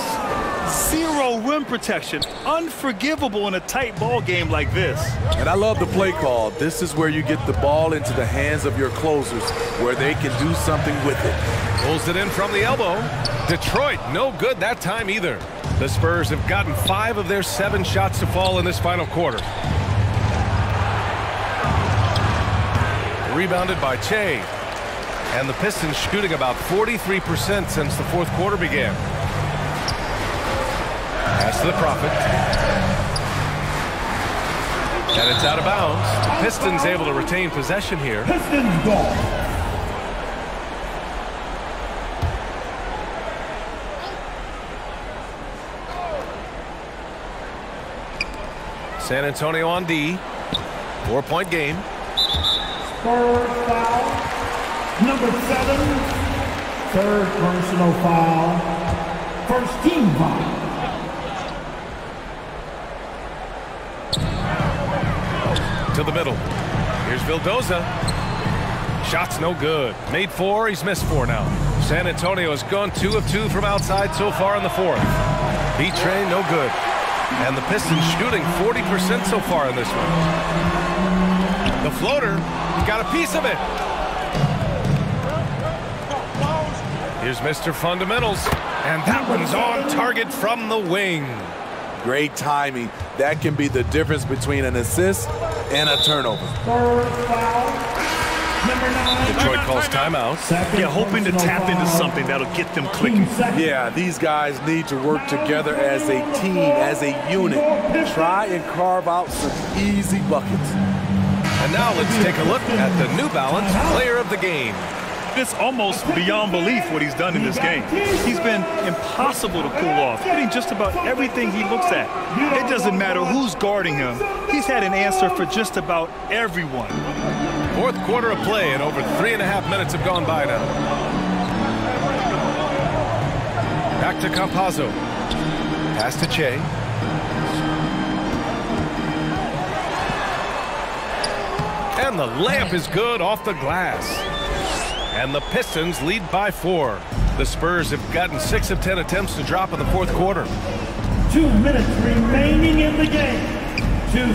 0 rim protection. Unforgivable in a tight ball game like this. And I love the play call. This is where you get the ball into the hands of your closers, where they can do something with it. Pulls it in from the elbow. Detroit, no good that time either. The Spurs have gotten 5 of their 7 shots to fall in this final quarter. Rebounded by Che. And the Pistons shooting about 43% since the fourth quarter began. to the Prophet. And it's out of bounds. The Pistons able to retain possession here. Pistons ball. San Antonio on D. 4-point game. Spurs foul. Number 7. Third personal foul. First team foul. To the middle. Here's Vildoza. Shot's no good. Made 4. He's missed 4 now. San Antonio has gone 2 of 2 from outside so far in the 4th. B-Train, no good. And the Pistons shooting 40% so far in this one. The floater, he got a piece of it. Here's Mr. Fundamentals. And that one's on target from the wing. Great timing. That can be the difference between an assist and a turnover. Detroit calls timeout. Yeah, hoping to tap into something that'll get them clicking. Yeah, these guys need to work together as a team, as a unit. Try and carve out some easy buckets. And now let's take a look at the New Balance player of the game. It's almost beyond belief what he's done in this game. He's been impossible to pull off, hitting just about everything he looks at. It doesn't matter who's guarding him. He's had an answer for just about everyone. 4th quarter of play, and over 3.5 minutes have gone by now. Back to Campazzo. Pass to Che. And the layup is good off the glass. And the Pistons lead by 4. The Spurs have gotten 6 of 10 attempts to drop in the 4th quarter. 2 minutes remaining in the game. 2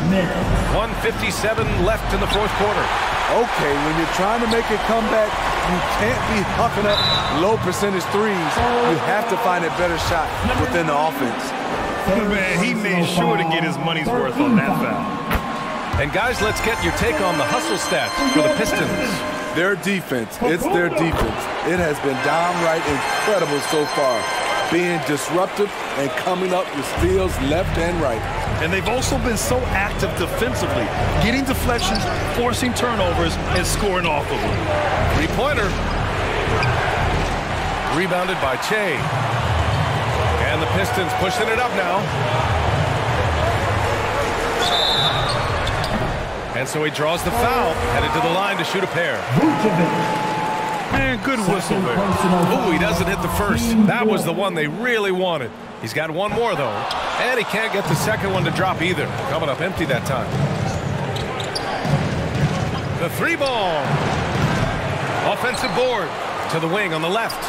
minutes. 1:57 left in the 4th quarter. Okay, when you're trying to make a comeback, you can't be huffing up low percentage threes. You have to find a better shot within the offense. Man, he made sure to get his money's worth on that foul. And guys, let's get your take on the hustle stats for the Pistons. Their defense, it's their defense. It has been downright incredible so far, being disruptive and coming up with steals left and right. And they've also been so active defensively, getting deflections, forcing turnovers, and scoring off of them. 3-pointer. Rebounded by Che. And the Pistons pushing it up now. And so he draws the foul, headed to the line to shoot a pair. Man, good whistle there. Ooh, he doesn't hit the first. That was the one they really wanted. He's got one more, though. And he can't get the second one to drop either. Coming up empty that time. The 3-ball. Offensive board to the wing on the left.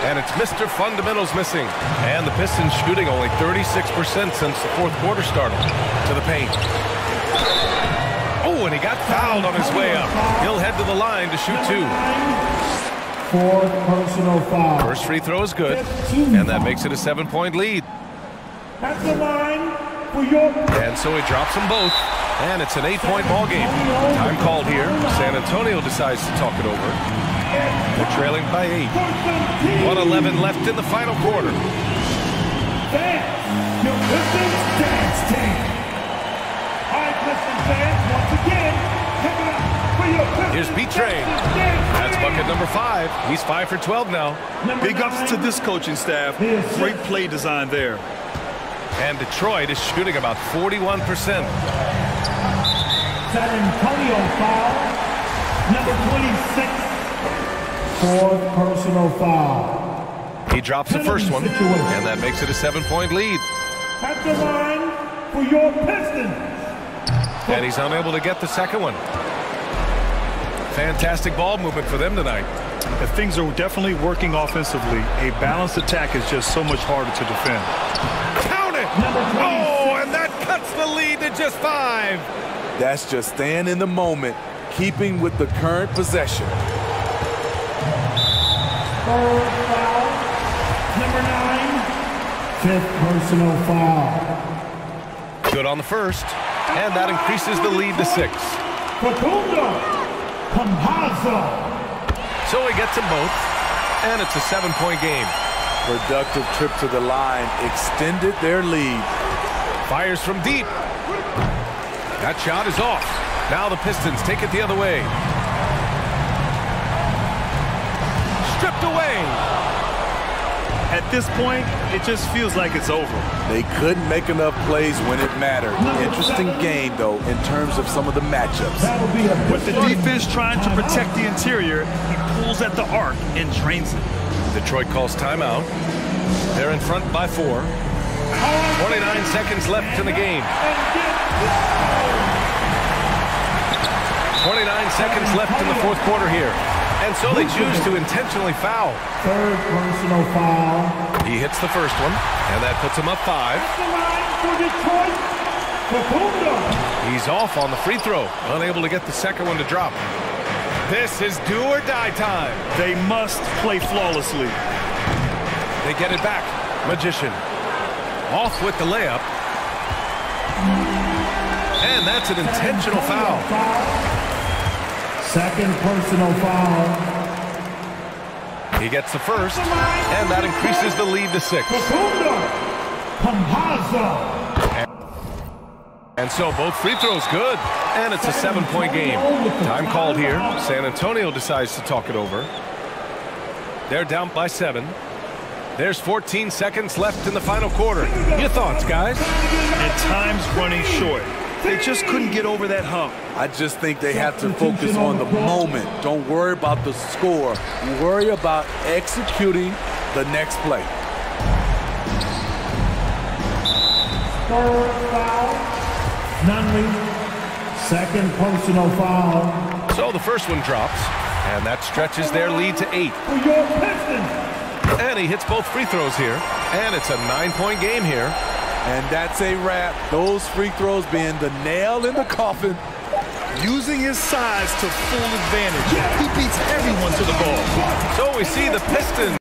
And it's Mr. Fundamentals missing. And the Pistons shooting only 36% since the 4th quarter started. To the paint. Oh, and he got fouled on his way up. He'll head to the line to shoot 2. 4th personal foul. First free throw is good. And that makes it a 7-point lead. At the line for your... And so he drops them both. And it's an 8-point ball game. Time called here. San Antonio decides to talk it over. They're trailing by 8. 1:11 left in the final quarter. Fans, your Pistons dance team. All right, Pistons fans, once again, give it up for your Pistons. Here's B-Train. That's bucket number 5. He's 5 for 12 now. Big ups to this coaching staff. Great play design there. And Detroit is shooting about 41%. San Antonio foul. Number 26. 4th personal foul. He drops the first one, and that makes it a 7-point lead. At the line for your Pistons. And he's unable to get the second one. Fantastic ball movement for them tonight. If things are definitely working offensively, a balanced attack is just so much harder to defend. Count it! Oh, and that cuts the lead to just 5. That's just staying in the moment, keeping with the current possession. Third foul, number 9. 5th personal foul. Good on the first, and that increases the lead to 6. Campazzo. So he gets them both, and it's a 7-point game. Productive trip to the line extended their lead. Fires from deep. That shot is off. Now the Pistons take it the other way. Stripped away. At this point, it just feels like it's over. They couldn't make enough plays when it mattered. Interesting game, though, in terms of some of the matchups. With the defense trying to protect the interior, he pulls at the arc and drains it. Detroit calls timeout. They're in front by 4. 29 seconds left in the game. 29 seconds left in the fourth quarter here. And so they choose to intentionally foul. Third personal foul. He hits the first one, and that puts him up 5. He's off on the free throw, unable to get the second one to drop. This is do or die time. They must play flawlessly. They get it back. Magician off with the layup. And that's an intentional foul. Second personal foul. He gets the first, and that increases the lead to 6. And so both free throws good, and it's a 7-point game. Time called here. San Antonio decides to talk it over. They're down by 7. There's 14 seconds left in the final quarter. Your thoughts, guys? And time's running short. They just couldn't get over that hump. I just think they have to focus on the moment. Don't worry about the score. Worry about executing the next play. Third foul. Nunley. Second personal foul. So the first one drops, and that stretches their lead to 8. For your Pistons. And he hits both free throws here, and it's a 9-point game here. And that's a wrap. Those free throws being the nail in the coffin. Using his size to full advantage. He beats everyone to the ball. So we see the Pistons